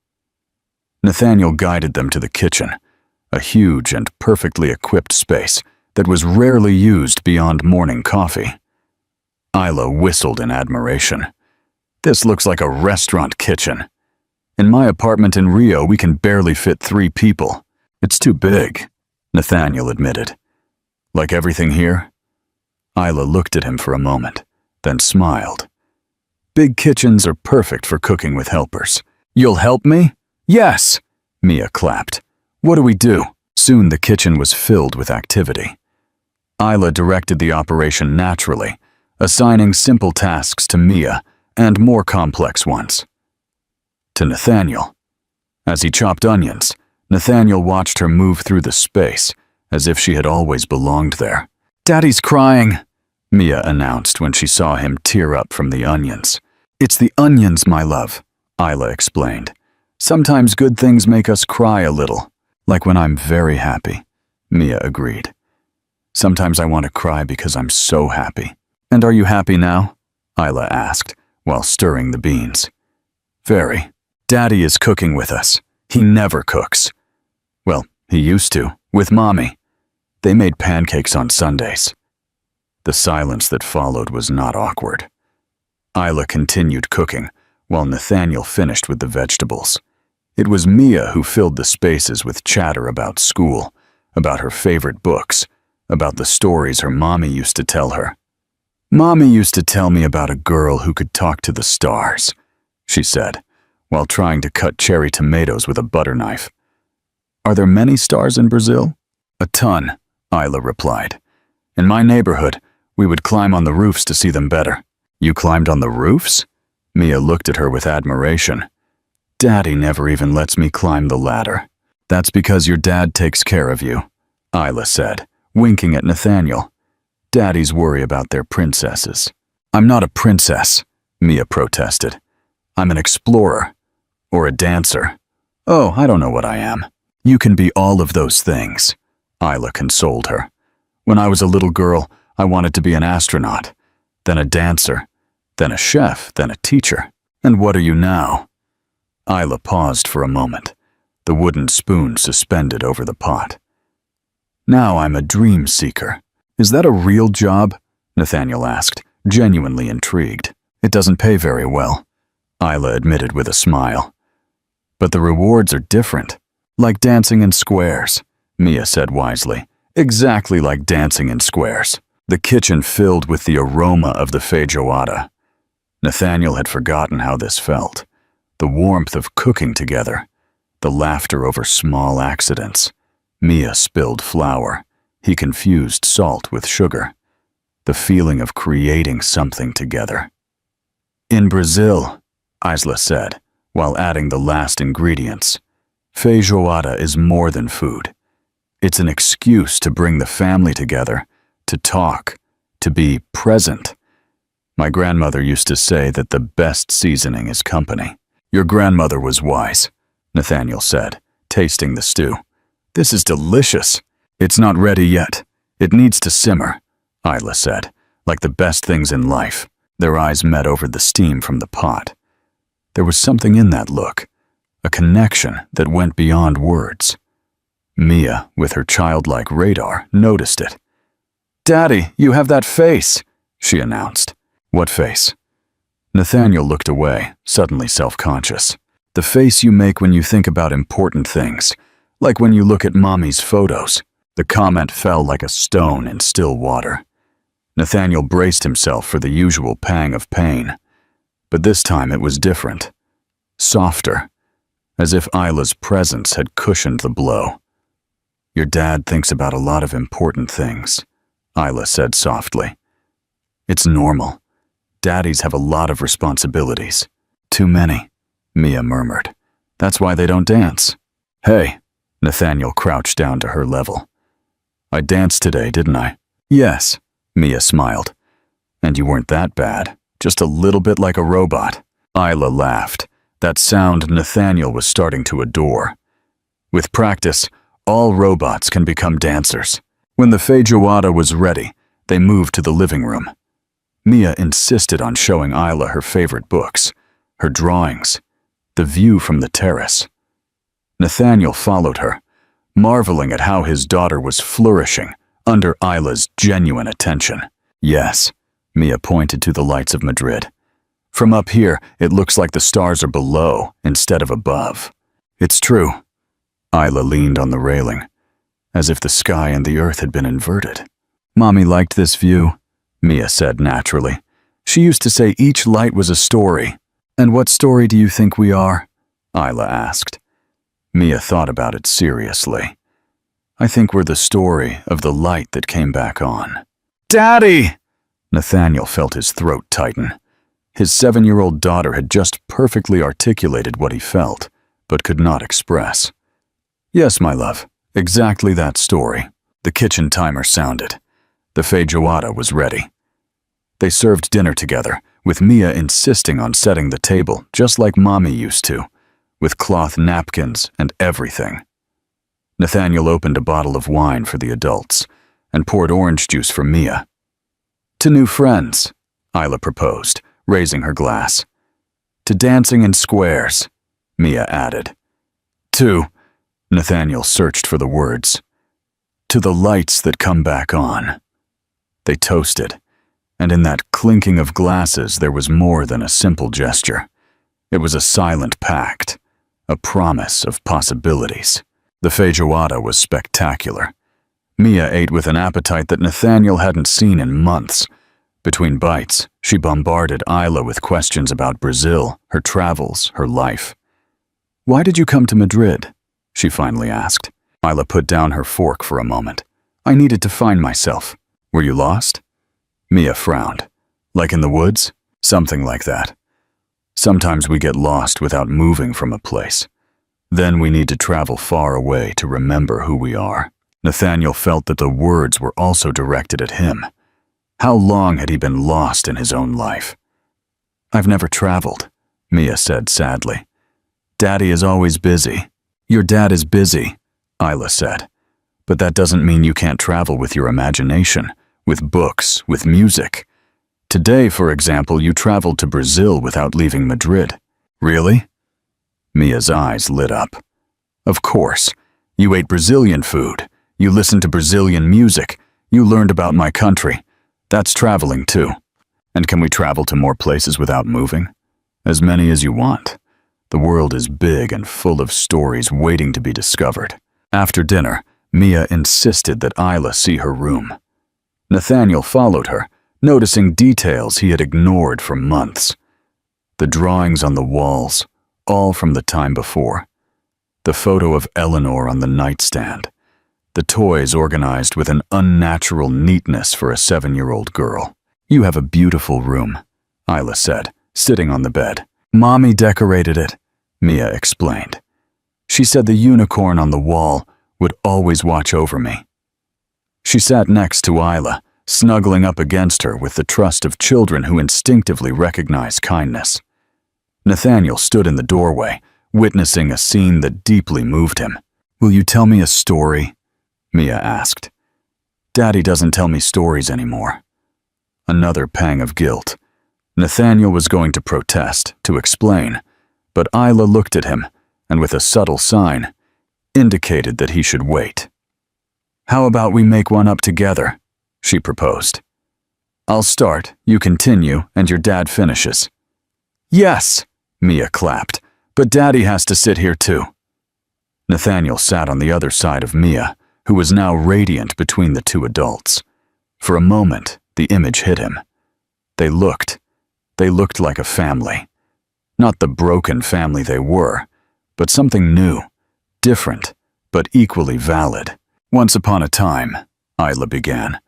Speaker 1: Nathaniel guided them to the kitchen, a huge and perfectly equipped space that was rarely used beyond morning coffee. Isla whistled in admiration. This looks like a restaurant kitchen. In my apartment in Rio, we can barely fit 3 people. It's too big, Nathaniel admitted. Like everything here? Isla looked at him for a moment, then smiled. Big kitchens are perfect for cooking with helpers. You'll help me? Yes, Mia clapped. What do we do? Soon the kitchen was filled with activity. Isla directed the operation naturally, assigning simple tasks to Mia and more complex ones to Nathaniel. As he chopped onions, Nathaniel watched her move through the space as if she had always belonged there. Daddy's crying, Mia announced when she saw him tear up from the onions. It's the onions, my love, Isla explained. Sometimes good things make us cry a little, like when I'm very happy, Mia agreed. Sometimes I want to cry because I'm so happy. And are you happy now? Isla asked, while stirring the beans. Very. Daddy is cooking with us. He never cooks. Well, he used to, with Mommy. They made pancakes on Sundays. The silence that followed was not awkward. Isla continued cooking, while Nathaniel finished with the vegetables. It was Mia who filled the spaces with chatter about school, about her favorite books, about the stories her mommy used to tell her. Mommy used to tell me about a girl who could talk to the stars, she said, while trying to cut cherry tomatoes with a butter knife. Are there many stars in Brazil? A ton, Isla replied. In my neighborhood, we would climb on the roofs to see them better. You climbed on the roofs? Mia looked at her with admiration. Daddy never even lets me climb the ladder. That's because your dad takes care of you, Isla said, winking at Nathaniel. Daddies worry about their princesses. I'm not a princess, Mia protested. I'm an explorer. Or a dancer. Oh, I don't know what I am. You can be all of those things, Isla consoled her. When I was a little girl, I wanted to be an astronaut, then a dancer, then a chef, then a teacher. And what are you now? Isla paused for a moment, the wooden spoon suspended over the pot. Now I'm a dream seeker. Is that a real job? Nathaniel asked, genuinely intrigued. It doesn't pay very well, Isla admitted with a smile. But the rewards are different. Like dancing in squares, Mia said wisely. Exactly like dancing in squares. The kitchen filled with the aroma of the feijoada. Nathaniel had forgotten how this felt. The warmth of cooking together, the laughter over small accidents. Mia spilled flour. He confused salt with sugar. The feeling of creating something together. In Brazil, Isla said, while adding the last ingredients, feijoada is more than food. It's an excuse to bring the family together, to talk, to be present. My grandmother used to say that the best seasoning is company. Your grandmother was wise, Nathaniel said, tasting the stew. This is delicious. It's not ready yet. It needs to simmer, Isla said, like the best things in life. Their eyes met over the steam from the pot. There was something in that look, a connection that went beyond words. Mia, with her childlike radar, noticed it. "Daddy, you have that face," she announced. "What face?" Nathaniel looked away, suddenly self-conscious. "The face you make when you think about important things, like when you look at Mommy's photos." The comment fell like a stone in still water. Nathaniel braced himself for the usual pang of pain. But this time it was different. Softer, as if Isla's presence had cushioned the blow. "Your dad thinks about a lot of important things," Isla said softly. "It's normal. Daddies have a lot of responsibilities." "Too many," Mia murmured. "That's why they don't dance." "Hey," Nathaniel crouched down to her level. "I danced today, didn't I?" "Yes," Mia smiled. "And you weren't that bad, just a little bit like a robot." Isla laughed, that sound Nathaniel was starting to adore. With practice, all robots can become dancers. When the feijoada was ready, they moved to the living room. Mia insisted on showing Isla her favorite books, her drawings, the view from the terrace. Nathaniel followed her, marveling at how his daughter was flourishing under Isla's genuine attention. "Yes," Mia pointed to the lights of Madrid. "From up here, it looks like the stars are below instead of above." "It's true." Isla leaned on the railing, as if the sky and the earth had been inverted. "Mommy liked this view," Mia said naturally. "She used to say each light was a story." "And what story do you think we are?" Isla asked. Mia thought about it seriously. "I think we're the story of the light that came back on." "Daddy!" Nathaniel felt his throat tighten. His 7-year-old daughter had just perfectly articulated what he felt, but could not express. "Yes, my love, exactly that story." The kitchen timer sounded. The feijoada was ready. They served dinner together, with Mia insisting on setting the table just like Mommy used to, with cloth napkins and everything. Nathaniel opened a bottle of wine for the adults and poured orange juice for Mia. "To new friends," Isla proposed, raising her glass. "To dancing in squares," Mia added. "To," Nathaniel searched for the words, "to the lights that come back on." They toasted, and in that clinking of glasses there was more than a simple gesture. It was a silent pact, a promise of possibilities. The feijoada was spectacular. Mia ate with an appetite that Nathaniel hadn't seen in months. Between bites, she bombarded Isla with questions about Brazil, her travels, her life. "Why did you come to Madrid?" she finally asked. Isla put down her fork for a moment. "I needed to find myself." "Were you lost?" Mia frowned. "Like in the woods?" "Something like that. Sometimes we get lost without moving from a place. Then we need to travel far away to remember who we are." Nathaniel felt that the words were also directed at him. How long had he been lost in his own life? "I've never traveled," Mia said sadly. "Daddy is always busy." "Your dad is busy," Isla said. "But that doesn't mean you can't travel with your imagination, with books, with music. Today, for example, you traveled to Brazil without leaving Madrid." "Really?" Mia's eyes lit up. "Of course. You ate Brazilian food. You listened to Brazilian music. You learned about my country. That's traveling too. And can we travel to more places without moving? As many as you want. The world is big and full of stories waiting to be discovered." After dinner, Mia insisted that Isla see her room. Nathaniel followed her, noticing details he had ignored for months. the drawings on the walls, all from the time before. The photo of Eleanor on the nightstand. The toys organized with an unnatural neatness for a 7-year-old girl. "You have a beautiful room," Isla said, sitting on the bed. "Mommy decorated it," Mia explained. "She said the unicorn on the wall would always watch over me." She sat next to Isla, snuggling up against her with the trust of children who instinctively recognize kindness. Nathaniel stood in the doorway, witnessing a scene that deeply moved him. "Will you tell me a story?" Mia asked. "Daddy doesn't tell me stories anymore." Another pang of guilt. Nathaniel was going to protest, to explain, but Isla looked at him and with a subtle sign, indicated that he should wait. "How about we make one up together?" she proposed. "I'll start, you continue, and your dad finishes." "Yes!" Mia clapped. "But Daddy has to sit here too." Nathaniel sat on the other side of Mia, who was now radiant between the two adults. For a moment, the image hit him. They looked like a family. Not the broken family they were, but something new, different, but equally valid. "Once upon a time," Isla began,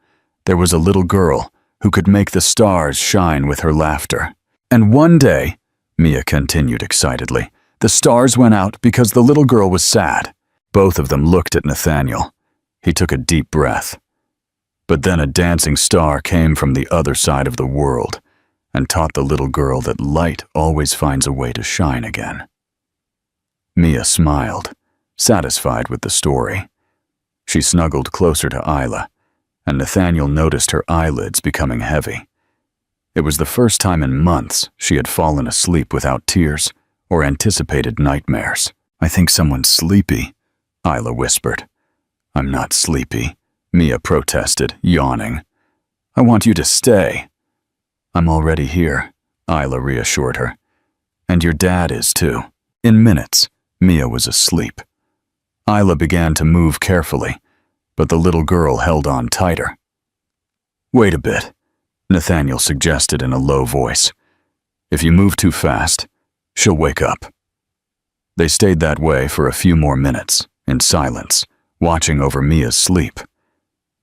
Speaker 1: "there was a little girl who could make the stars shine with her laughter. And one day," Mia continued excitedly, "the stars went out because the little girl was sad." Both of them looked at Nathaniel. He took a deep breath. But then a dancing star came from the other side of the world and taught the little girl that light always finds a way to shine again. Mia smiled, satisfied with the story. She snuggled closer to Isla, and Nathaniel noticed her eyelids becoming heavy. It was the first time in months she had fallen asleep without tears or anticipated nightmares. "I think someone's sleepy," Isla whispered. "I'm not sleepy," Mia protested, yawning. "I want you to stay." "I'm already here," Isla reassured her. "And your dad is too." In minutes, Mia was asleep. Isla began to move carefully, but the little girl held on tighter. "Wait a bit," Nathaniel suggested in a low voice. "If you move too fast, she'll wake up." They stayed that way for a few more minutes, in silence, watching over Mia's sleep.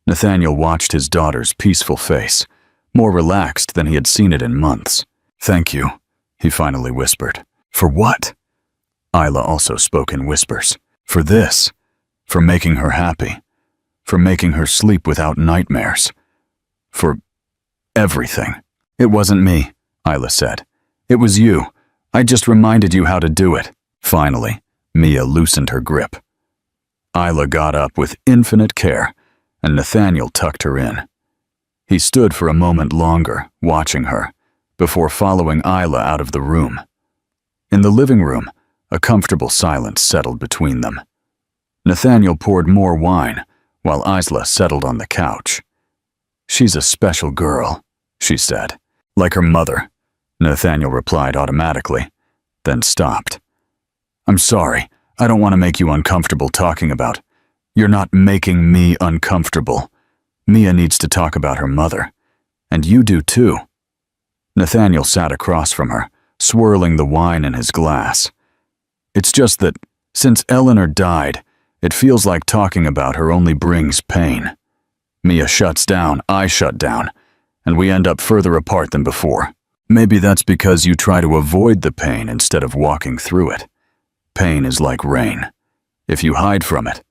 Speaker 1: Nathaniel watched his daughter's peaceful face, more relaxed than he had seen it in months. "Thank you," he finally whispered. "For what?" Isla also spoke in whispers. "For this. For making her happy. For making her sleep without nightmares. For everything." "It wasn't me," Isla said. "It was you. I just reminded you how to do it." Finally, Mia loosened her grip. Isla got up with infinite care, and Nathaniel tucked her in. He stood for a moment longer, watching her, before following Isla out of the room. In the living room, a comfortable silence settled between them. Nathaniel poured more wine, while Isla settled on the couch. "She's a special girl," she said. "Like her mother," Nathaniel replied automatically, then stopped. "I'm sorry, I don't want to make you uncomfortable talking about." "You're not making me uncomfortable. Mia needs to talk about her mother. And you do too." Nathaniel sat across from her, swirling the wine in his glass. "It's just that, since Eleanor died, it feels like talking about her only brings pain. Mia shuts down, I shut down, and we end up further apart than before. Maybe that's because you try to avoid the pain instead of walking through it. Pain is like rain. If you hide from it,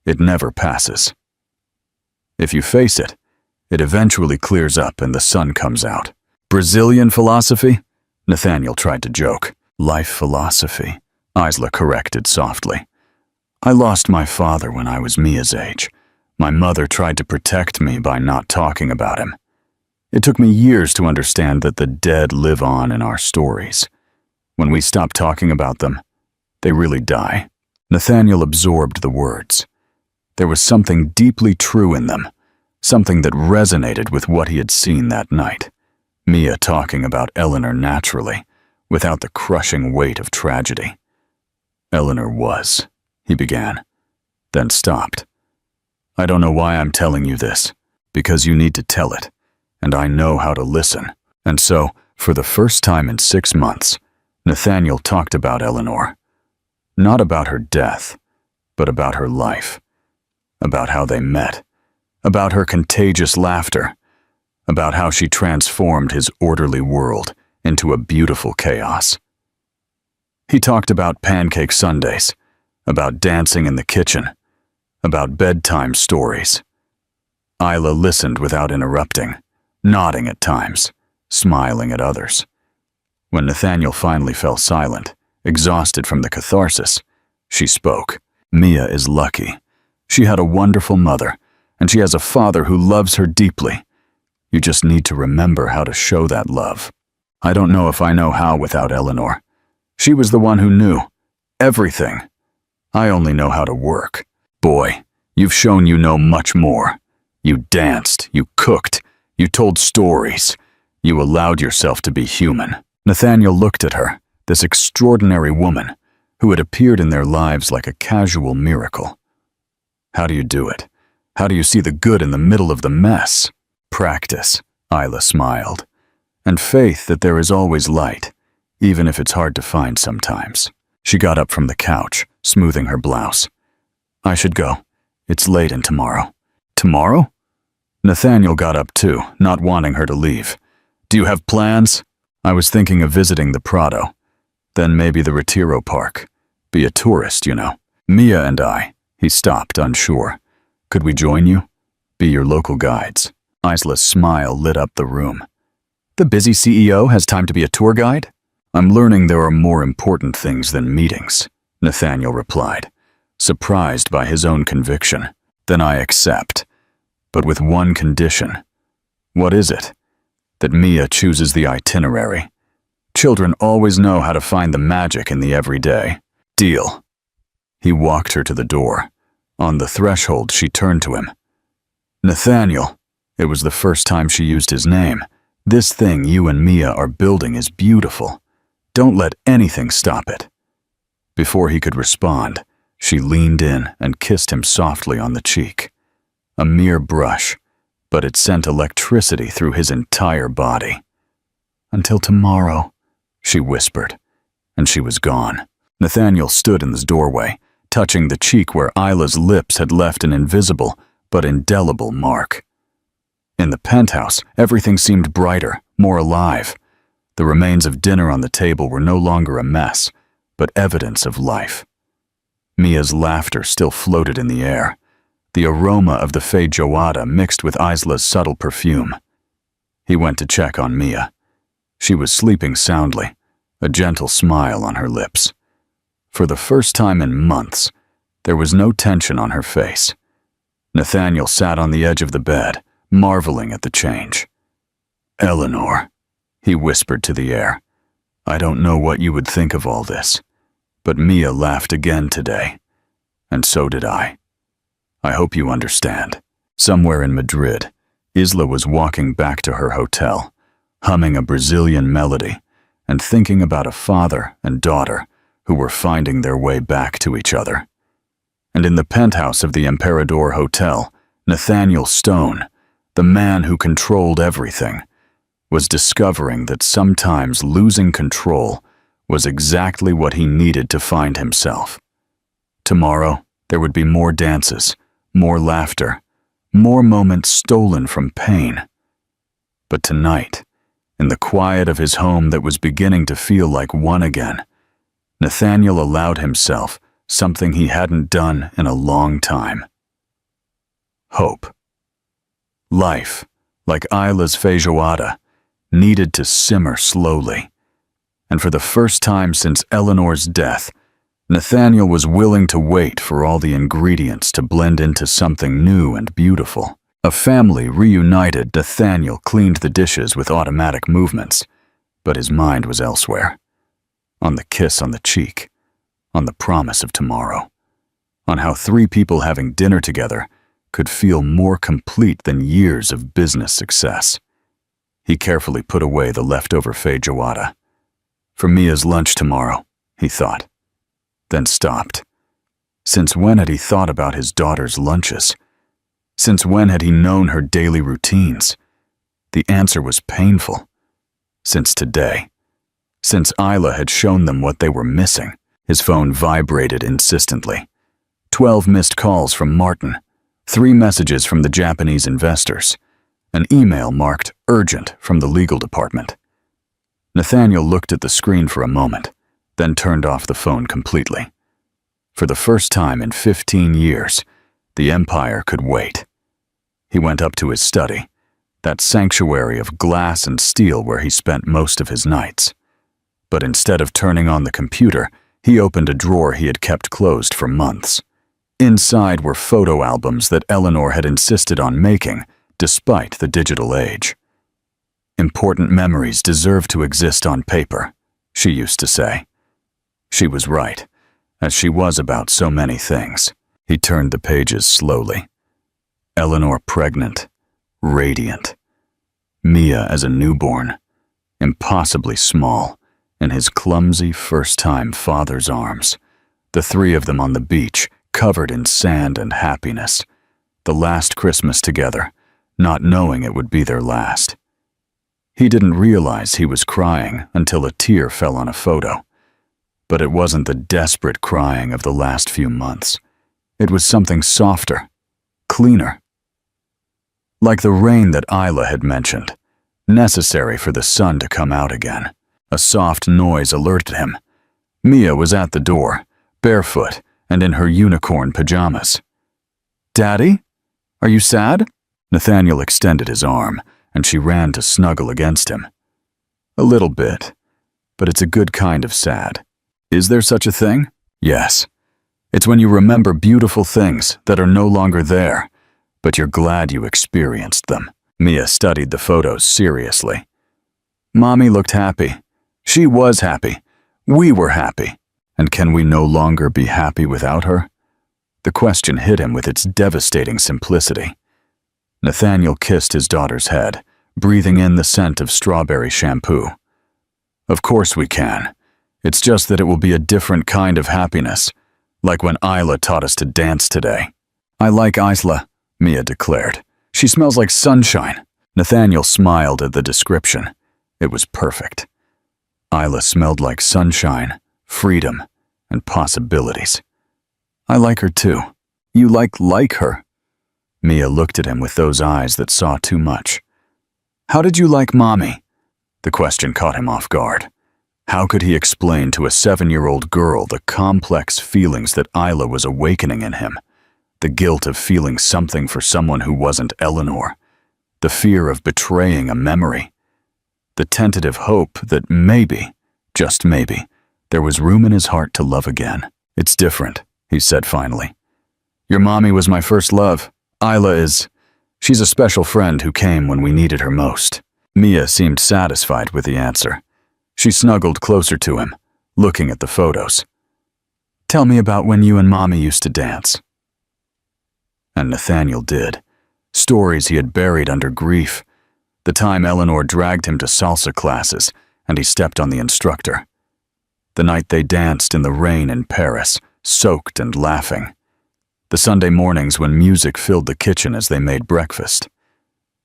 Speaker 1: it never passes. If you face it, it eventually clears up and the sun comes out." "Brazilian philosophy?" Nathaniel tried to joke. "Life philosophy," Isla corrected softly. "I lost my father when I was Mia's age. My mother tried to protect me by not talking about him. It took me years to understand that the dead live on in our stories. When we stop talking about them, they really die." Nathaniel absorbed the words. There was something deeply true in them, something that resonated with what he had seen that night. Mia talking about Eleanor naturally, without the crushing weight of tragedy. "Eleanor was," he began, then stopped. "I don't know why I'm telling you this, because you need to tell it, and I know how to listen." And so, for the first time in 6 months, Nathaniel talked about Eleanor. Not about her death, but about her life. About how they met. About her contagious laughter. About how she transformed his orderly world into a beautiful chaos. He talked about pancake sundaes, about dancing in the kitchen, about bedtime stories. Isla listened without interrupting, nodding at times, smiling at others. When Nathaniel finally fell silent, exhausted from the catharsis, she spoke. Mia is lucky. She had a wonderful mother, and she has a father who loves her deeply. You just need to remember how to show that love. I don't know if I know how without Eleanor. She was the one who knew. Everything. I only know how to work. Boy, you've shown you know much more. You danced, you cooked, you told stories. You allowed yourself to be human. Nathaniel looked at her, this extraordinary woman, who had appeared in their lives like a casual miracle. How do you do it? How do you see the good in the middle of the mess? Practice, Isla smiled, and faith that there is always light, even if it's hard to find sometimes. She got up from the couch, smoothing her blouse. I should go. It's late and tomorrow. Tomorrow? Nathaniel got up too, not wanting her to leave. Do you have plans? I was thinking of visiting the Prado, then maybe the Retiro Park. Be a tourist, you know. Mia and I. He stopped, unsure. Could we join you? Be your local guides. Isla's smile lit up the room. The busy CEO has time to be a tour guide? I'm learning there are more important things than meetings, Nathaniel replied, surprised by his own conviction. Then I accept, but with one condition. What is it? That Mia chooses the itinerary. Children always know how to find the magic in the everyday. Deal. He walked her to the door. On the threshold, she turned to him. Nathaniel. It was the first time she used his name. This thing you and Mia are building is beautiful. Don't let anything stop it. Before he could respond, she leaned in and kissed him softly on the cheek. A mere brush, but it sent electricity through his entire body. Until tomorrow, she whispered, and she was gone. Nathaniel stood in the doorway, touching the cheek where Isla's lips had left an invisible but indelible mark. In the penthouse, everything seemed brighter, more alive. The remains of dinner on the table were no longer a mess, but evidence of life. Mia's laughter still floated in the air, the aroma of the feijoada mixed with Isla's subtle perfume. He went to check on Mia. She was sleeping soundly, a gentle smile on her lips. For the first time in months, there was no tension on her face. Nathaniel sat on the edge of the bed, marveling at the change. Eleanor, he whispered to the air. I don't know what you would think of all this, but Mia laughed again today, and so did I. I hope you understand. Somewhere in Madrid, Isla was walking back to her hotel, humming a Brazilian melody and thinking about a father and daughter who were finding their way back to each other. And in the penthouse of the Emperador Hotel, Nathaniel Stone, the man who controlled everything, was discovering that sometimes losing control was exactly what he needed to find himself. Tomorrow, there would be more dances, more laughter, more moments stolen from pain. But tonight, in the quiet of his home that was beginning to feel like one again, Nathaniel allowed himself something he hadn't done in a long time. Hope. Life, like Isla's feijoada, needed to simmer slowly. And for the first time since Eleanor's death, Nathaniel was willing to wait for all the ingredients to blend into something new and beautiful. A family reunited, Nathaniel cleaned the dishes with automatic movements, but his mind was elsewhere. On the kiss on the cheek, on the promise of tomorrow, on how three people having dinner together could feel more complete than years of business success. He carefully put away the leftover feijoada. For Mia's lunch tomorrow, he thought, then stopped. Since when had he thought about his daughter's lunches? Since when had he known her daily routines? The answer was painful. Since today. since Isla had shown them what they were missing. His phone vibrated insistently. 12 missed calls from Martin, 3 messages from the Japanese investors, an email marked urgent from the legal department. Nathaniel looked at the screen for a moment, then turned off the phone completely. For the first time in 15 years, the empire could wait. He went up to his study, that sanctuary of glass and steel where he spent most of his nights. But instead of turning on the computer, he opened a drawer he had kept closed for months. Inside were photo albums that Eleanor had insisted on making, despite the digital age. Important memories deserve to exist on paper, she used to say. She was right, as she was about so many things. He turned the pages slowly. Eleanor pregnant, radiant. Mia as a newborn, impossibly small, in his clumsy first-time father's arms. The 3 of them on the beach, covered in sand and happiness. The last Christmas together, not knowing it would be their last. He didn't realize he was crying until a tear fell on a photo. But it wasn't the desperate crying of the last few months. It was something softer, cleaner. Like the rain that Isla had mentioned, necessary for the sun to come out again. A soft noise alerted him. Mia was at the door, barefoot and in her unicorn pajamas. "Daddy? Are you sad?" Nathaniel extended his arm, and she ran to snuggle against him. "A little bit, but it's a good kind of sad." "Is there such a thing?" "Yes. It's when you remember beautiful things that are no longer there, but you're glad you experienced them." Mia studied the photos seriously. "Mommy looked happy. She was happy. We were happy. And can we no longer be happy without her?" The question hit him with its devastating simplicity. Nathaniel kissed his daughter's head, breathing in the scent of strawberry shampoo. "Of course we can. It's just that it will be a different kind of happiness, like when Isla taught us to dance today." "I like Isla," Mia declared. "She smells like sunshine." Nathaniel smiled at the description. It was perfect. Isla smelled like sunshine, freedom, and possibilities. "I like her too." "You like her?" Mia looked at him with those eyes that saw too much. "How did you like Mommy?" The question caught him off guard. How could he explain to a 7-year-old girl the complex feelings that Isla was awakening in him? The guilt of feeling something for someone who wasn't Eleanor. The fear of betraying a memory. The tentative hope that maybe, just maybe, there was room in his heart to love again. "It's different," he said finally. "Your mommy was my first love. Isla is... she's a special friend who came when we needed her most." Mia seemed satisfied with the answer. She snuggled closer to him, looking at the photos. "Tell me about when you and Mommy used to dance." And Nathaniel did. Stories he had buried under grief. The time Eleanor dragged him to salsa classes, and he stepped on the instructor. The night they danced in the rain in Paris, soaked and laughing. The Sunday mornings when music filled the kitchen as they made breakfast.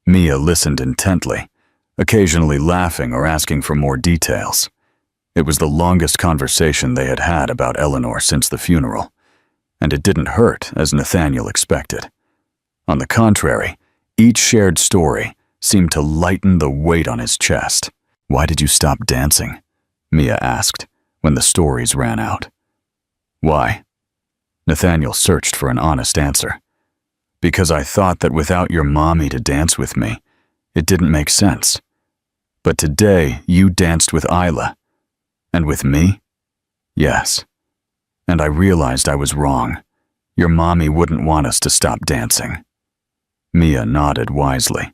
Speaker 1: Mia listened intently, occasionally laughing or asking for more details. It was the longest conversation they had had about Eleanor since the funeral, and it didn't hurt as Nathaniel expected. On the contrary, each shared story seemed to lighten the weight on his chest. "Why did you stop dancing?" Mia asked when the stories ran out. "Why?" Nathaniel searched for an honest answer. "Because I thought that without your mommy to dance with me, it didn't make sense. But today you danced with Isla. And with me? Yes. And I realized I was wrong. Your mommy wouldn't want us to stop dancing." Mia nodded wisely.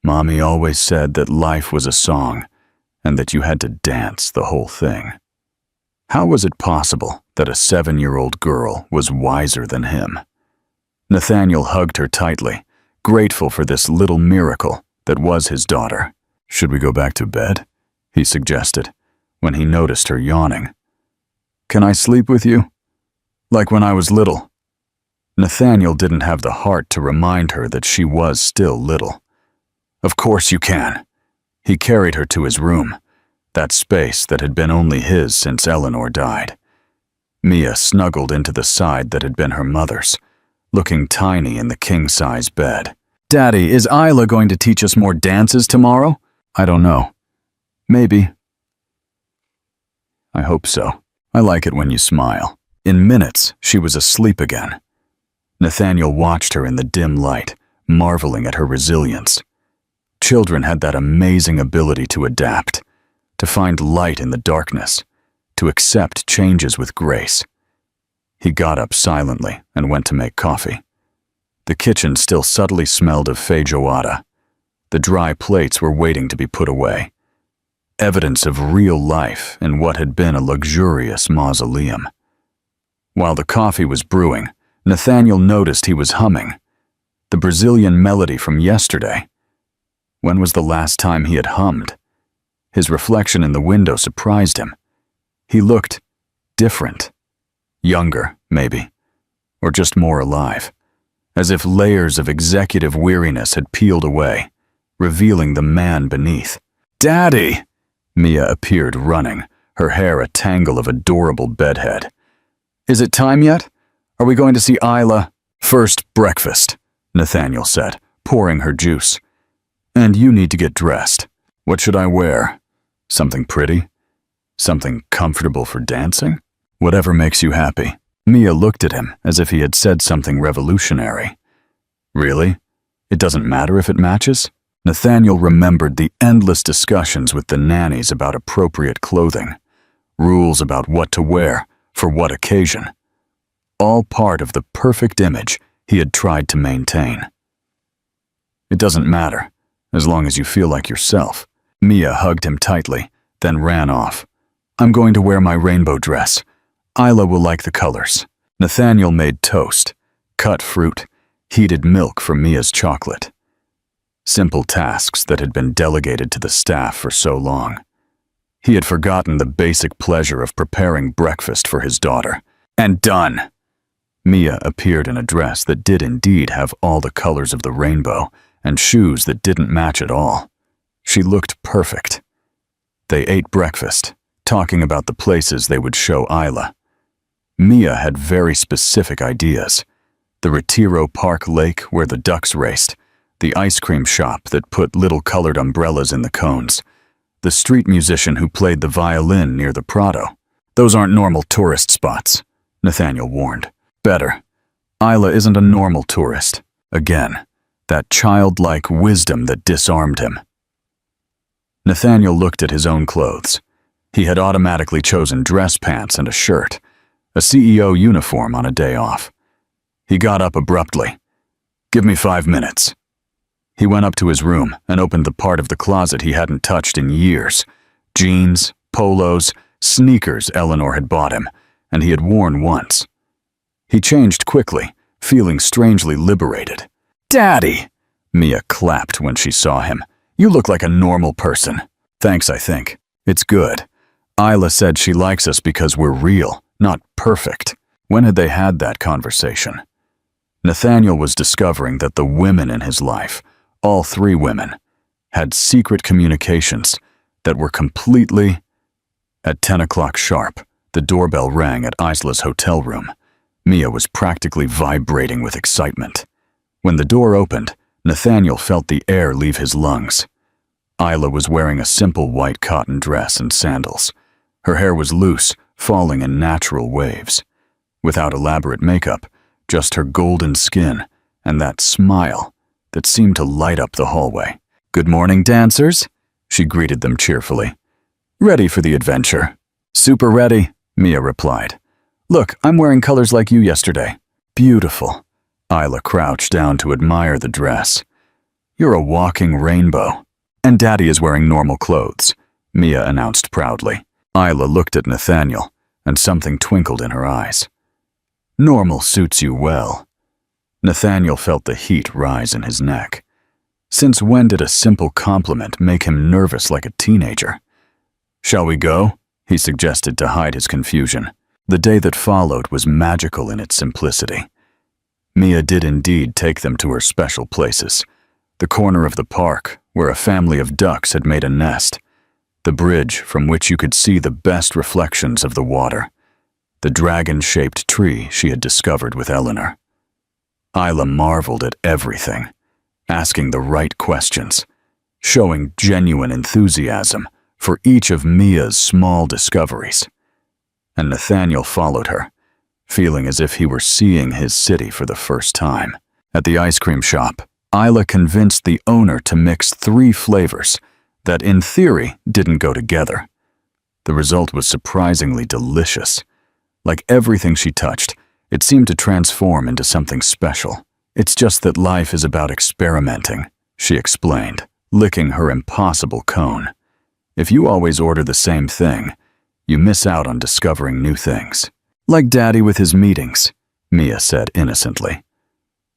Speaker 1: "Mommy always said that life was a song, and that you had to dance the whole thing." How was it possible that a 7-year-old girl was wiser than him? Nathaniel hugged her tightly, grateful for this little miracle that was his daughter. "Should we go back to bed?" he suggested, when he noticed her yawning. "Can I sleep with you? Like when I was little?" Nathaniel didn't have the heart to remind her that she was still little. "Of course you can." He carried her to his room, that space that had been only his since Eleanor died. Mia snuggled into the side that had been her mother's, looking tiny in the king-size bed. "Daddy, is Isla going to teach us more dances tomorrow?" "I don't know. Maybe." "I hope so. I like it when you smile." In minutes, she was asleep again. Nathaniel watched her in the dim light, marveling at her resilience. Children had that amazing ability to adapt, to find light in the darkness, to accept changes with grace. He got up silently and went to make coffee. The kitchen still subtly smelled of feijoada. The dry plates were waiting to be put away. Evidence of real life in what had been a luxurious mausoleum. While the coffee was brewing, Nathaniel noticed he was humming. The Brazilian melody from yesterday. When was the last time he had hummed? His reflection in the window surprised him. He looked different. Younger, maybe. Or just more alive. As if layers of executive weariness had peeled away, revealing the man beneath. "Daddy!" Mia appeared running, her hair a tangle of adorable bedhead. "Is it time yet? Are we going to see Isla?" "First, breakfast," Nathaniel said, pouring her juice. "And you need to get dressed. What should I wear? Something pretty? Something comfortable for dancing? Whatever makes you happy." Mia looked at him as if he had said something revolutionary. "Really? It doesn't matter if it matches?" Nathaniel remembered the endless discussions with the nannies about appropriate clothing, rules about what to wear, for what occasion. All part of the perfect image he had tried to maintain. "It doesn't matter, as long as you feel like yourself." Mia hugged him tightly, then ran off. "I'm going to wear my rainbow dress. Isla will like the colors." Nathaniel made toast, cut fruit, heated milk for Mia's chocolate. Simple tasks that had been delegated to the staff for so long. He had forgotten the basic pleasure of preparing breakfast for his daughter. And done! Mia appeared in a dress that did indeed have all the colors of the rainbow and shoes that didn't match at all. She looked perfect. They ate breakfast, talking about the places they would show Isla. Mia had very specific ideas. The Retiro Park Lake where the ducks raced, the ice cream shop that put little colored umbrellas in the cones, the street musician who played the violin near the Prado. "Those aren't normal tourist spots," Nathaniel warned. "Better. Isla isn't a normal tourist." Again, that childlike wisdom that disarmed him. Nathaniel looked at his own clothes. He had automatically chosen dress pants and a shirt, a CEO uniform on a day off. He got up abruptly. "Give me 5 minutes." He went up to his room and opened the part of the closet he hadn't touched in years. Jeans, polos, sneakers Eleanor had bought him, and he had worn once. He changed quickly, feeling strangely liberated. "Daddy!" Mia clapped when she saw him. "You look like a normal person." "Thanks, I think. It's good. Isla said she likes us because we're real, not perfect." When had they had that conversation? Nathaniel was discovering that the women in his life, all 3 women, had secret communications that were completely... At 10 o'clock sharp, the doorbell rang at Isla's hotel room. Mia was practically vibrating with excitement. When the door opened, Nathaniel felt the air leave his lungs. Isla was wearing a simple white cotton dress and sandals. Her hair was loose, falling in natural waves. Without elaborate makeup, just her golden skin and that smile that seemed to light up the hallway. "Good morning, dancers," she greeted them cheerfully. "Ready for the adventure?" "Super ready," Mia replied. "Look, I'm wearing colors like you yesterday." "Beautiful." Isla crouched down to admire the dress. "You're a walking rainbow." "And Daddy is wearing normal clothes," Mia announced proudly. Isla looked at Nathaniel, and something twinkled in her eyes. "Normal suits you well." Nathaniel felt the heat rise in his neck. Since when did a simple compliment make him nervous like a teenager? "Shall we go?" he suggested to hide his confusion. The day that followed was magical in its simplicity. Mia did indeed take them to her special places, the corner of the park where a family of ducks had made a nest, the bridge from which you could see the best reflections of the water, the dragon-shaped tree she had discovered with Eleanor. Isla marveled at everything, asking the right questions, showing genuine enthusiasm for each of Mia's small discoveries. And Nathaniel followed her, feeling as if he were seeing his city for the first time. At the ice cream shop, Isla convinced the owner to mix 3 flavors that, in theory, didn't go together. The result was surprisingly delicious. Like everything she touched, it seemed to transform into something special. "It's just that life is about experimenting," she explained, licking her impossible cone. "If you always order the same thing, you miss out on discovering new things." "Like Daddy with his meetings," Mia said innocently.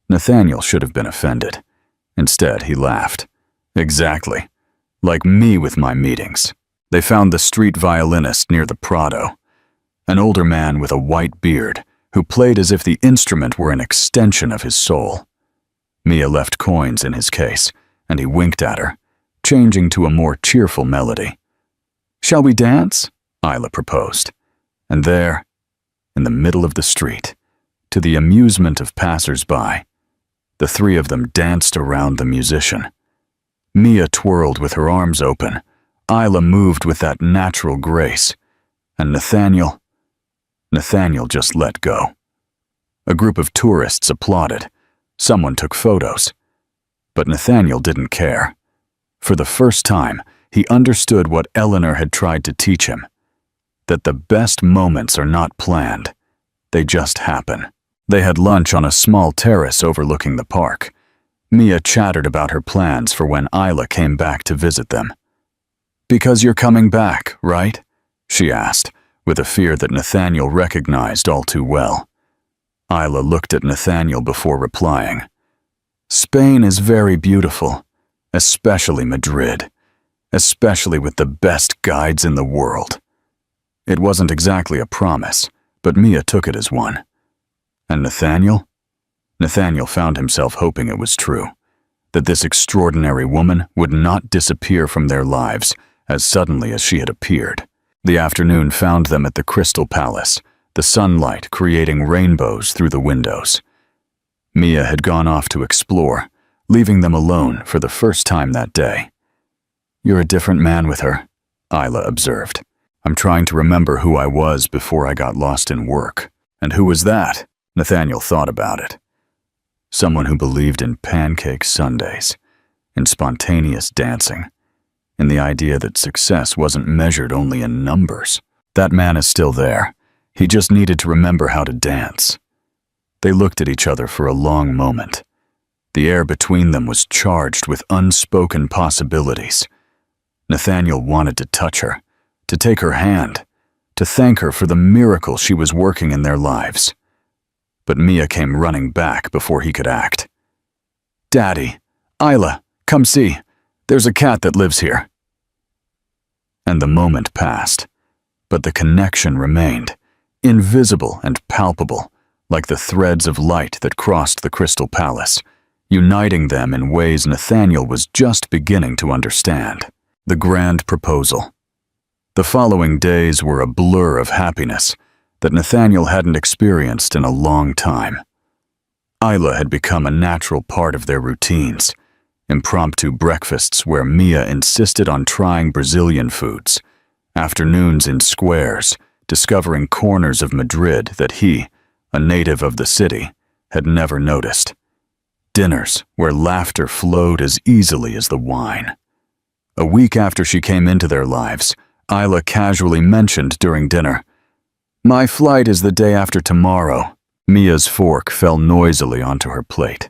Speaker 1: Nathaniel should have been offended. Instead, he laughed. "Exactly. Like me with my meetings." They found the street violinist near the Prado, an older man with a white beard who played as if the instrument were an extension of his soul. Mia left coins in his case, and he winked at her, changing to a more cheerful melody. "Shall we dance?" Isla proposed. And there, in the middle of the street, to the amusement of passers-by, the 3 of them danced around the musician. Mia twirled with her arms open, Isla moved with that natural grace, and Nathaniel just let go. A group of tourists applauded. Someone took photos. But Nathaniel didn't care. For the first time, he understood what Eleanor had tried to teach him, that the best moments are not planned. They just happen. They had lunch on a small terrace overlooking the park. Mia chattered about her plans for when Isla came back to visit them. "Because you're coming back, right?" she asked, with a fear that Nathaniel recognized all too well. Isla looked at Nathaniel before replying. "Spain is very beautiful, especially Madrid, especially with the best guides in the world." It wasn't exactly a promise, but Mia took it as one. And Nathaniel? Nathaniel found himself hoping it was true, that this extraordinary woman would not disappear from their lives as suddenly as she had appeared. The afternoon found them at the Crystal Palace, the sunlight creating rainbows through the windows. Mia had gone off to explore, leaving them alone for the first time that day. "You're a different man with her," Isla observed. "I'm trying to remember who I was before I got lost in work." "And who was that?" Nathaniel thought about it. Someone who believed in pancake sundaes, in spontaneous dancing, in the idea that success wasn't measured only in numbers. That man is still there. He just needed to remember how to dance. They looked at each other for a long moment. The air between them was charged with unspoken possibilities. Nathaniel wanted to touch her, to take her hand, to thank her for the miracle she was working in their lives. But Mia came running back before he could act. "Daddy, Isla, come see. There's a cat that lives here." And the moment passed, but the connection remained, invisible and palpable, like the threads of light that crossed the Crystal Palace, uniting them in ways Nathaniel was just beginning to understand. The grand proposal. The following days were a blur of happiness that Nathaniel hadn't experienced in a long time. Isla had become a natural part of their routines, impromptu breakfasts where Mia insisted on trying Brazilian foods, afternoons in squares, discovering corners of Madrid that he, a native of the city, had never noticed. Dinners where laughter flowed as easily as the wine. A week after she came into their lives, Isla casually mentioned during dinner, "My flight is the day after tomorrow." Mia's fork fell noisily onto her plate.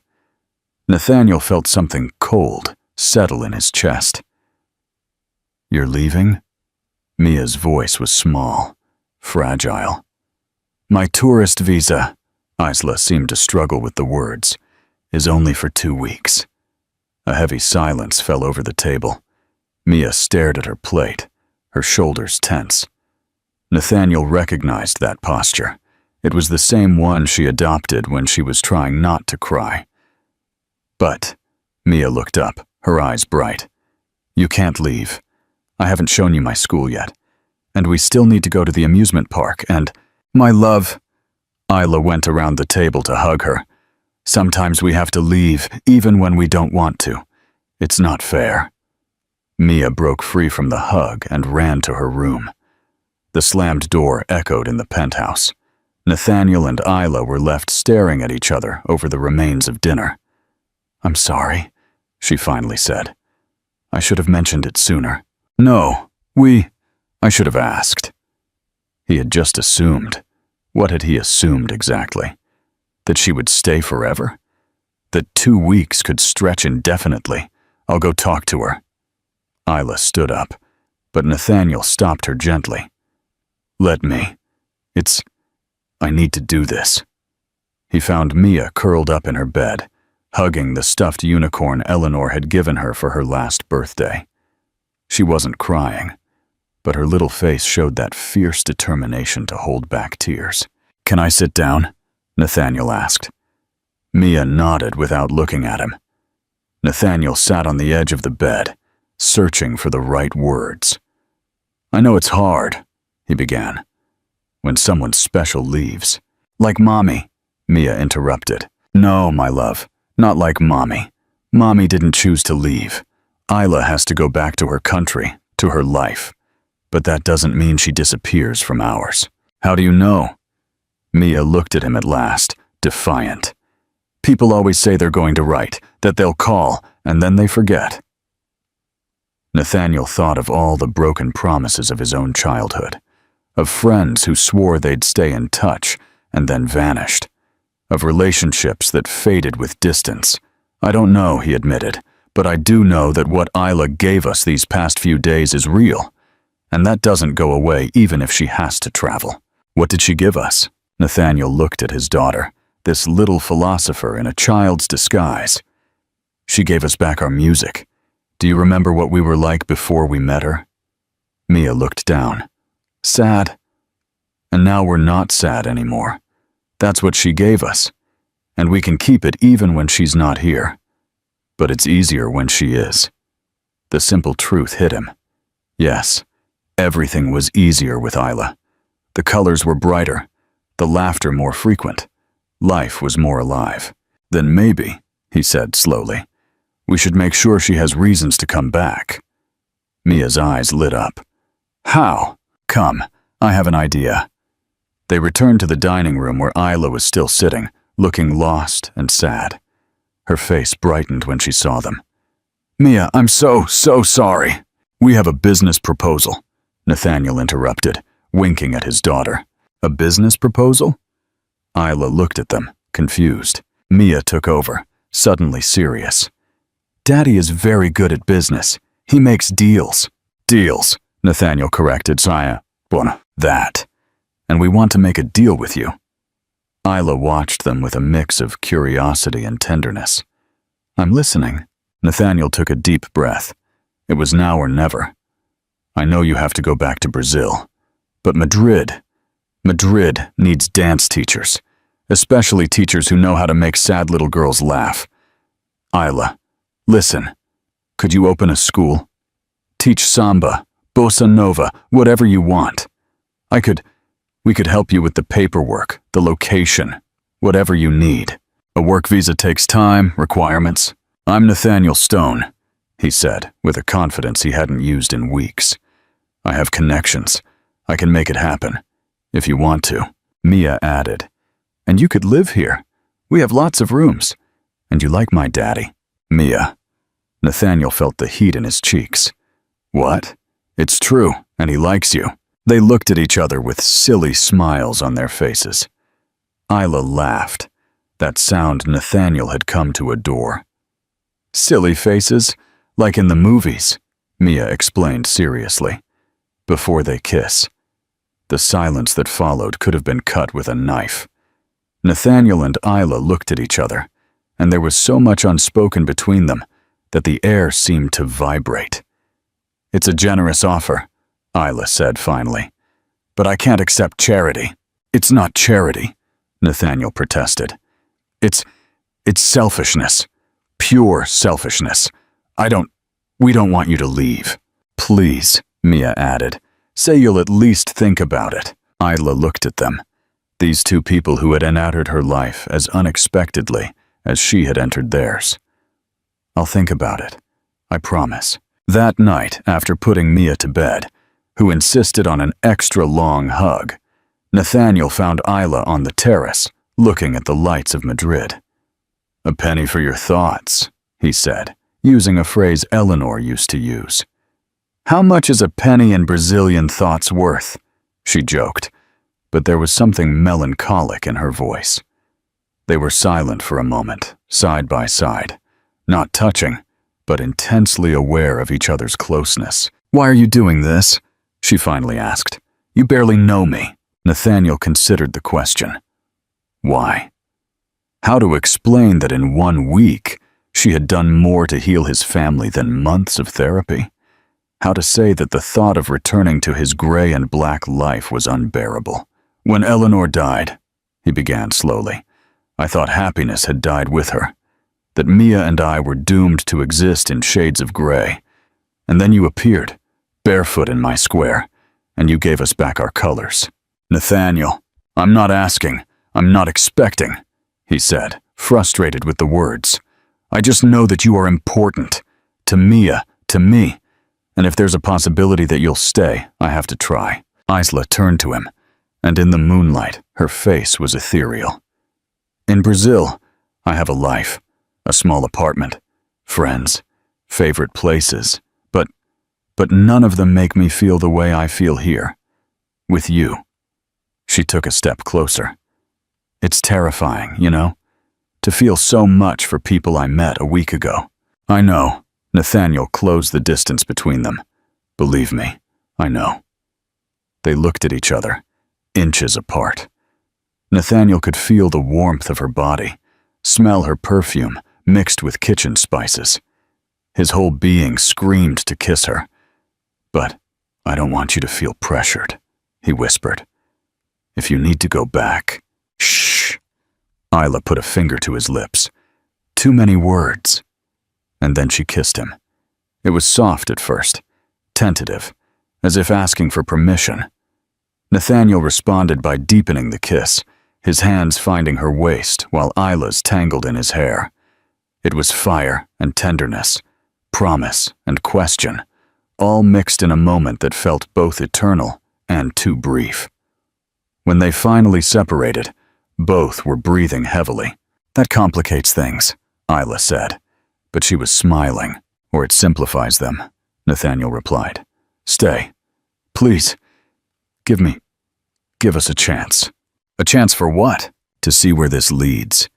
Speaker 1: Nathaniel felt something cold settle in his chest. "You're leaving?" Mia's voice was small, fragile. "My tourist visa," Isla seemed to struggle with the words, "is only for 2 weeks." A heavy silence fell over the table. Mia stared at her plate, her shoulders tense. Nathaniel recognized that posture. It was the same one she adopted when she was trying not to cry. "But," Mia looked up, her eyes bright, "you can't leave. I haven't shown you my school yet. And we still need to go to the amusement park, and, my love, Isla went around the table to hug her. Sometimes we have to leave, even when we don't want to. It's not fair. Mia broke free from the hug and ran to her room. The slammed door echoed in the penthouse. Nathaniel and Isla were left staring at each other over the remains of dinner. "I'm sorry," she finally said. "I should have mentioned it sooner." "No, I should have asked." He had just assumed. What had he assumed exactly? That she would stay forever? That 2 weeks could stretch indefinitely? "I'll go talk to her." Isla stood up, but Nathaniel stopped her gently. "Let me. I need to do this." He found Mia curled up in her bed, hugging the stuffed unicorn Eleanor had given her for her last birthday. She wasn't crying, but her little face showed that fierce determination to hold back tears. "Can I sit down?" Nathaniel asked. Mia nodded without looking at him. Nathaniel sat on the edge of the bed, searching for the right words. "I know it's hard," he began, "when someone special leaves." "Like Mommy," Mia interrupted. "No, my love, not like Mommy. Mommy didn't choose to leave. Isla has to go back to her country, to her life. But that doesn't mean she disappears from ours." "How do you know?" Mia looked at him at last, defiant. "People always say they're going to write, that they'll call, and then they forget." Nathaniel thought of all the broken promises of his own childhood, of friends who swore they'd stay in touch and then vanished, of relationships that faded with distance. "I don't know," he admitted, "but I do know that what Isla gave us these past few days is real, and that doesn't go away even if she has to travel." "What did she give us?" Nathaniel looked at his daughter, this little philosopher in a child's disguise. "She gave us back our music. Do you remember what we were like before we met her?" Mia looked down. "Sad. And now we're not sad anymore. That's what she gave us, and we can keep it even when she's not here. But it's easier when she is." The simple truth hit him. Yes, everything was easier with Isla. The colors were brighter, the laughter more frequent. Life was more alive. "Then maybe," he said slowly, "we should make sure she has reasons to come back." Mia's eyes lit up. "How?" "Come, I have an idea." They returned to the dining room where Isla was still sitting, looking lost and sad. Her face brightened when she saw them. "Mia, I'm so sorry." "We have a business proposal," Nathaniel interrupted, winking at his daughter. "A business proposal?" Isla looked at them, confused. Mia took over, suddenly serious. "Daddy is very good at business. He makes deals." "Deals," Nathaniel corrected Saya. "Bueno, that. And we want to make a deal with you." Isla watched them with a mix of curiosity and tenderness. "I'm listening." Nathaniel took a deep breath. It was now or never. "I know you have to go back to Brazil, but Madrid needs dance teachers, especially teachers who know how to make sad little girls laugh. Isla, listen, could you open a school? Teach samba, bossa nova, whatever you want. We could help you with the paperwork, the location, whatever you need. A work visa takes time, requirements. I'm Nathaniel Stone," he said, with a confidence he hadn't used in weeks. "I have connections. I can make it happen, if you want to." Mia added, "And you could live here. We have lots of rooms. And you like my daddy." "Mia." Nathaniel felt the heat in his cheeks. "What?" "It's true, and he likes you." They looked at each other with silly smiles on their faces. Isla laughed, that sound Nathaniel had come to adore. "Silly faces, like in the movies," Mia explained seriously. "Before they kiss." The silence that followed could have been cut with a knife. Nathaniel and Isla looked at each other, and there was so much unspoken between them that the air seemed to vibrate. "It's a generous offer," Isla said finally, "but I can't accept charity." "It's not charity," Nathaniel protested. It's selfishness. Pure selfishness. We don't want you to leave. Please." Mia added. Say you'll at least think about it. Isla looked at them. These two people who had entered her life as unexpectedly as she had entered theirs. I'll think about it. I promise. That night, after putting Mia to bed, who insisted on an extra long hug, Nathaniel found Isla on the terrace, looking at the lights of Madrid. A penny for your thoughts, he said, using a phrase Eleanor used to use. How much is a penny in Brazilian thoughts worth? She joked, but there was something melancholic in her voice. They were silent for a moment, side by side, not touching, but intensely aware of each other's closeness. Why are you doing this? She finally asked. You barely know me. Nathaniel considered the question. Why? How to explain that in 1 week she had done more to heal his family than months of therapy? How to say that the thought of returning to his gray and black life was unbearable? When Eleanor died, he began slowly, I thought happiness had died with her, that Mia and I were doomed to exist in shades of gray. And then you appeared, barefoot in my square, and you gave us back our colors. Nathaniel, I'm not asking, I'm not expecting, he said, frustrated with the words. I just know that you are important. To Mia, to me. And if there's a possibility that you'll stay, I have to try. Isla turned to him, and in the moonlight, her face was ethereal. In Brazil, I have a life, a small apartment, friends, favorite places, but none of them make me feel the way I feel here. With you. She took a step closer. It's terrifying, you know, to feel so much for people I met a week ago. I know. Nathaniel closed the distance between them. Believe me, I know. They looked at each other, inches apart. Nathaniel could feel the warmth of her body, smell her perfume mixed with kitchen spices. His whole being screamed to kiss her. But I don't want you to feel pressured, he whispered. If you need to go back, shh. Isla put a finger to his lips. Too many words. And then she kissed him. It was soft at first, tentative, as if asking for permission. Nathaniel responded by deepening the kiss, his hands finding her waist while Isla's tangled in his hair. It was fire and tenderness, promise and question, all mixed in a moment that felt both eternal and too brief. When they finally separated, both were breathing heavily. That complicates things, Isla said. But she was smiling, or it simplifies them, Nathaniel replied. Stay. Please. Give us a chance. A chance for what? To see where this leads.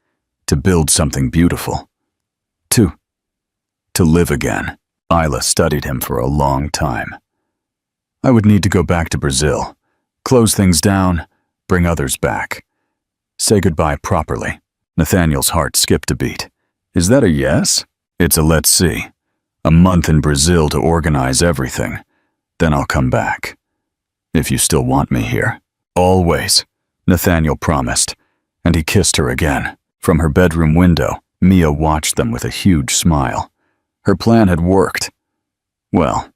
Speaker 1: To build something beautiful. To live again. Isla studied him for a long time. I would need to go back to Brazil. Close things down, bring others back. Say goodbye properly. Nathaniel's heart skipped a beat. Is that a yes? It's a let's see. A month in Brazil to organize everything. Then I'll come back. If you still want me here. Always, Nathaniel promised, and he kissed her again. From her bedroom window, Mia watched them with a huge smile. Her plan had worked. Well,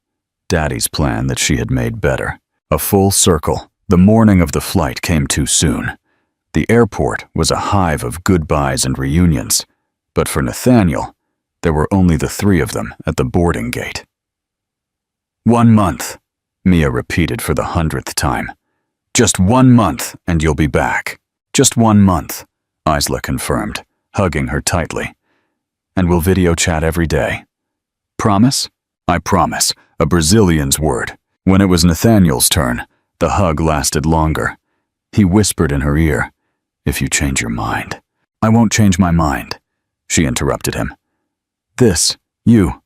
Speaker 1: Daddy's plan that she had made better. A full circle. The morning of the flight came too soon. The airport was a hive of goodbyes and reunions, but for Nathaniel, there were only the three of them at the boarding gate. 1 month, Mia repeated for the 100th time. Just 1 month and you'll be back. Just 1 month, Isla confirmed, hugging her tightly. And we'll video chat every day. Promise? I promise, a Brazilian's word. When it was Nathaniel's turn, the hug lasted longer. He whispered in her ear, if you change your mind. I won't change my mind, she interrupted him. You,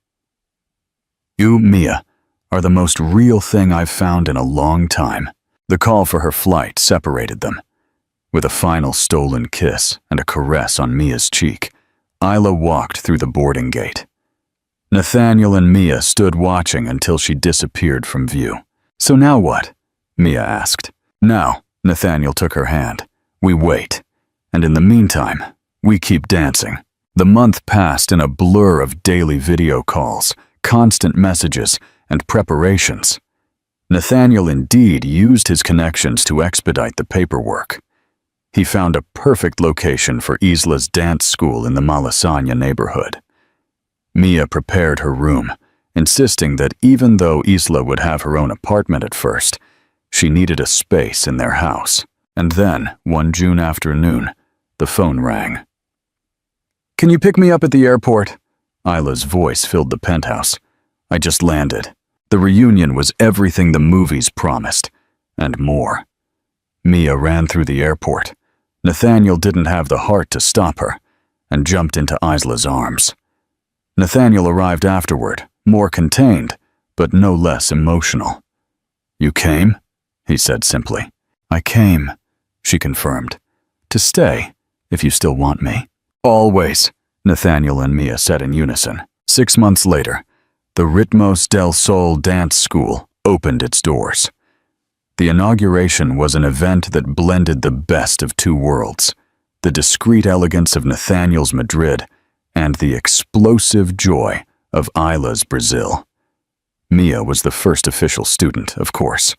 Speaker 1: Mia, are the most real thing I've found in a long time. The call for her flight separated them. With a final stolen kiss and a caress on Mia's cheek, Isla walked through the boarding gate. Nathaniel and Mia stood watching until she disappeared from view. So now what? Mia asked. Now, Nathaniel took her hand. We wait. And in the meantime, we keep dancing. The month passed in a blur of daily video calls, constant messages, and preparations. Nathaniel indeed used his connections to expedite the paperwork. He found a perfect location for Isla's dance school in the Malasaña neighborhood. Mia prepared her room, insisting that even though Isla would have her own apartment at first, she needed a space in their house. And then, one June afternoon, the phone rang. "Can you pick me up at the airport?" Isla's voice filled the penthouse. "I just landed." The reunion was everything the movies promised, and more. Mia ran through the airport. Nathaniel didn't have the heart to stop her, and jumped into Isla's arms. Nathaniel arrived afterward, more contained, but no less emotional. "You came?" he said simply. "I came," she confirmed. "To stay, if you still want me." "Always," Nathaniel and Mia said in unison. 6 months later, the Ritmos del Sol Dance School opened its doors. The inauguration was an event that blended the best of two worlds, the discreet elegance of Nathaniel's Madrid and the explosive joy of Isla's Brazil. Mia was the first official student, of course,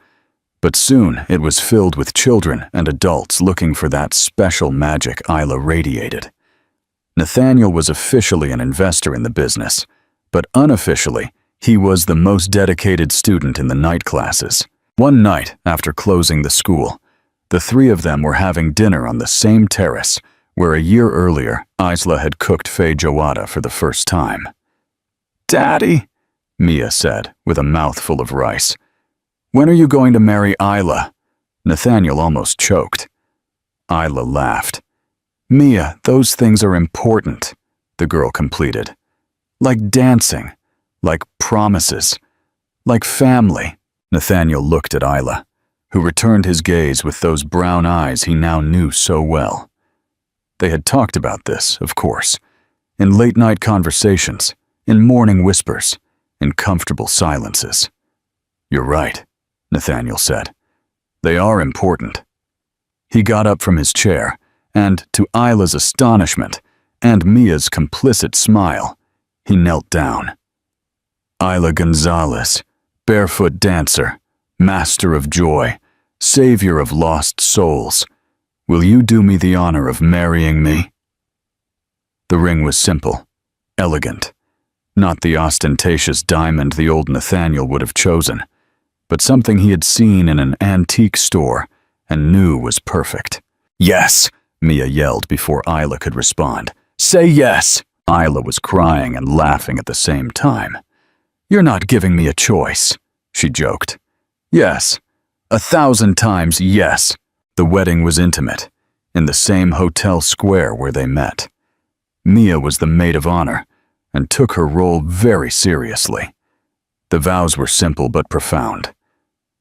Speaker 1: but soon it was filled with children and adults looking for that special magic Isla radiated. Nathaniel was officially an investor in the business, but unofficially, he was the most dedicated student in the night classes. One night, after closing the school, the three of them were having dinner on the same terrace where a year earlier, Isla had cooked feijoada for the first time. "Daddy," Mia said, with a mouthful of rice, "when are you going to marry Isla?" Nathaniel almost choked. Isla laughed. "Mia, those things are important," the girl completed. "Like dancing, like promises, like family." Nathaniel looked at Isla, who returned his gaze with those brown eyes he now knew so well. They had talked about this, of course, in late-night conversations, in morning whispers, in comfortable silences. "You're right," Nathaniel said. "They are important." He got up from his chair, and, to Isla's astonishment and Mia's complicit smile, he knelt down. "Isla Gonzalez, barefoot dancer, master of joy, savior of lost souls, will you do me the honor of marrying me?" The ring was simple, elegant, not the ostentatious diamond the old Nathaniel would have chosen, but something he had seen in an antique store and knew was perfect. "Yes," Mia yelled before Isla could respond. "Say yes!" Isla was crying and laughing at the same time. "You're not giving me a choice," she joked. "Yes, 1,000 times yes." The wedding was intimate, in the same hotel square where they met. Mia was the maid of honor and took her role very seriously. The vows were simple but profound.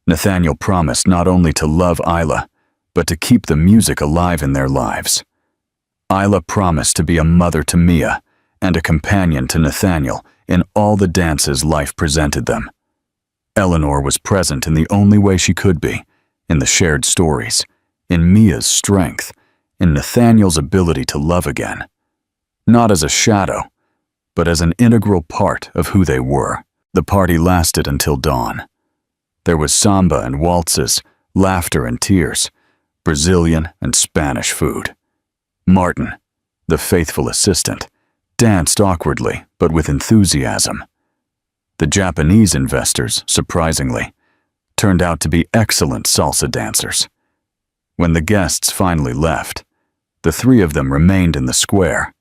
Speaker 1: Nathaniel promised not only to love Isla, but to keep the music alive in their lives. Isla promised to be a mother to Mia and a companion to Nathaniel in all the dances life presented them. Eleanor was present in the only way she could be, in the shared stories, in Mia's strength, in Nathaniel's ability to love again. Not as a shadow, but as an integral part of who they were. The party lasted until dawn. There was samba and waltzes, laughter and tears, Brazilian and Spanish food. Martin, the faithful assistant, danced awkwardly but with enthusiasm. The Japanese investors, surprisingly, turned out to be excellent salsa dancers. When the guests finally left, the three of them remained in the square,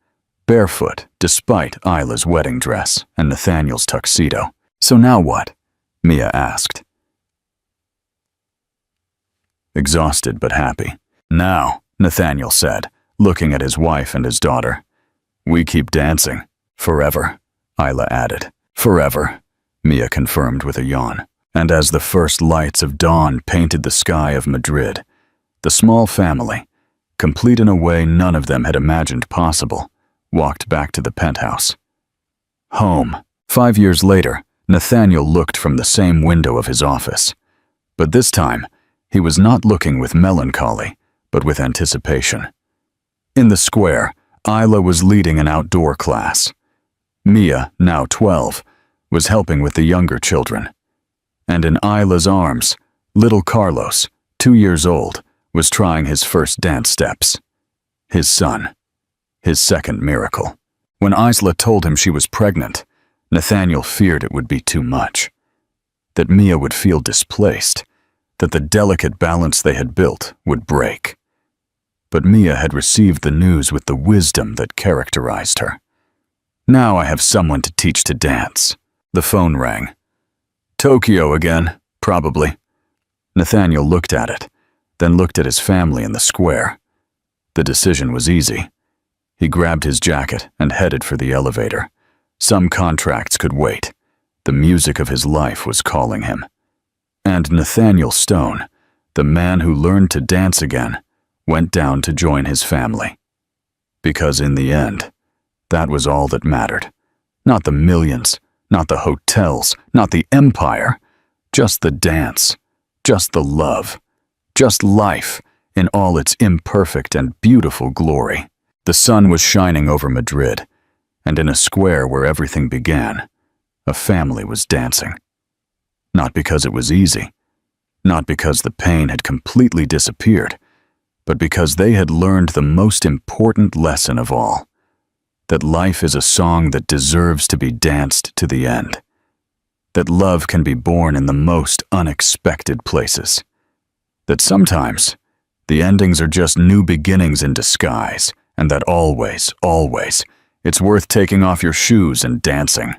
Speaker 1: barefoot despite Isla's wedding dress and Nathaniel's tuxedo. "So now what?" Mia asked. Exhausted but happy. "Now," Nathaniel said, looking at his wife and his daughter, "we keep dancing. Forever," Isla added. "Forever," Mia confirmed with a yawn. And as the first lights of dawn painted the sky of Madrid, the small family, complete in a way none of them had imagined possible, walked back to the penthouse. Home. 5 years later, Nathaniel looked from the same window of his office. But this time, he was not looking with melancholy, but with anticipation. In the square, Isla was leading an outdoor class. Mia, now 12, was helping with the younger children. And in Isla's arms, little Carlos, 2 years old, was trying his first dance steps. His son. His second miracle. When Isla told him she was pregnant, Nathaniel feared it would be too much. That Mia would feel displaced, that the delicate balance they had built would break. But Mia had received the news with the wisdom that characterized her. Now I have someone to teach to dance. The phone rang. Tokyo again, probably. Nathaniel looked at it, then looked at his family in the square. The decision was easy. He grabbed his jacket and headed for the elevator. Some contracts could wait. The music of his life was calling him. And Nathaniel Stone, the man who learned to dance again, went down to join his family. Because in the end, that was all that mattered. Not the millions, not the hotels, not the empire. Just the dance, just the love, just life in all its imperfect and beautiful glory. The sun was shining over Madrid, and in a square where everything began, a family was dancing. Not because it was easy, not because the pain had completely disappeared, but because they had learned the most important lesson of all, that life is a song that deserves to be danced to the end, that love can be born in the most unexpected places, that sometimes the endings are just new beginnings in disguise, and that always, always, it's worth taking off your shoes and dancing.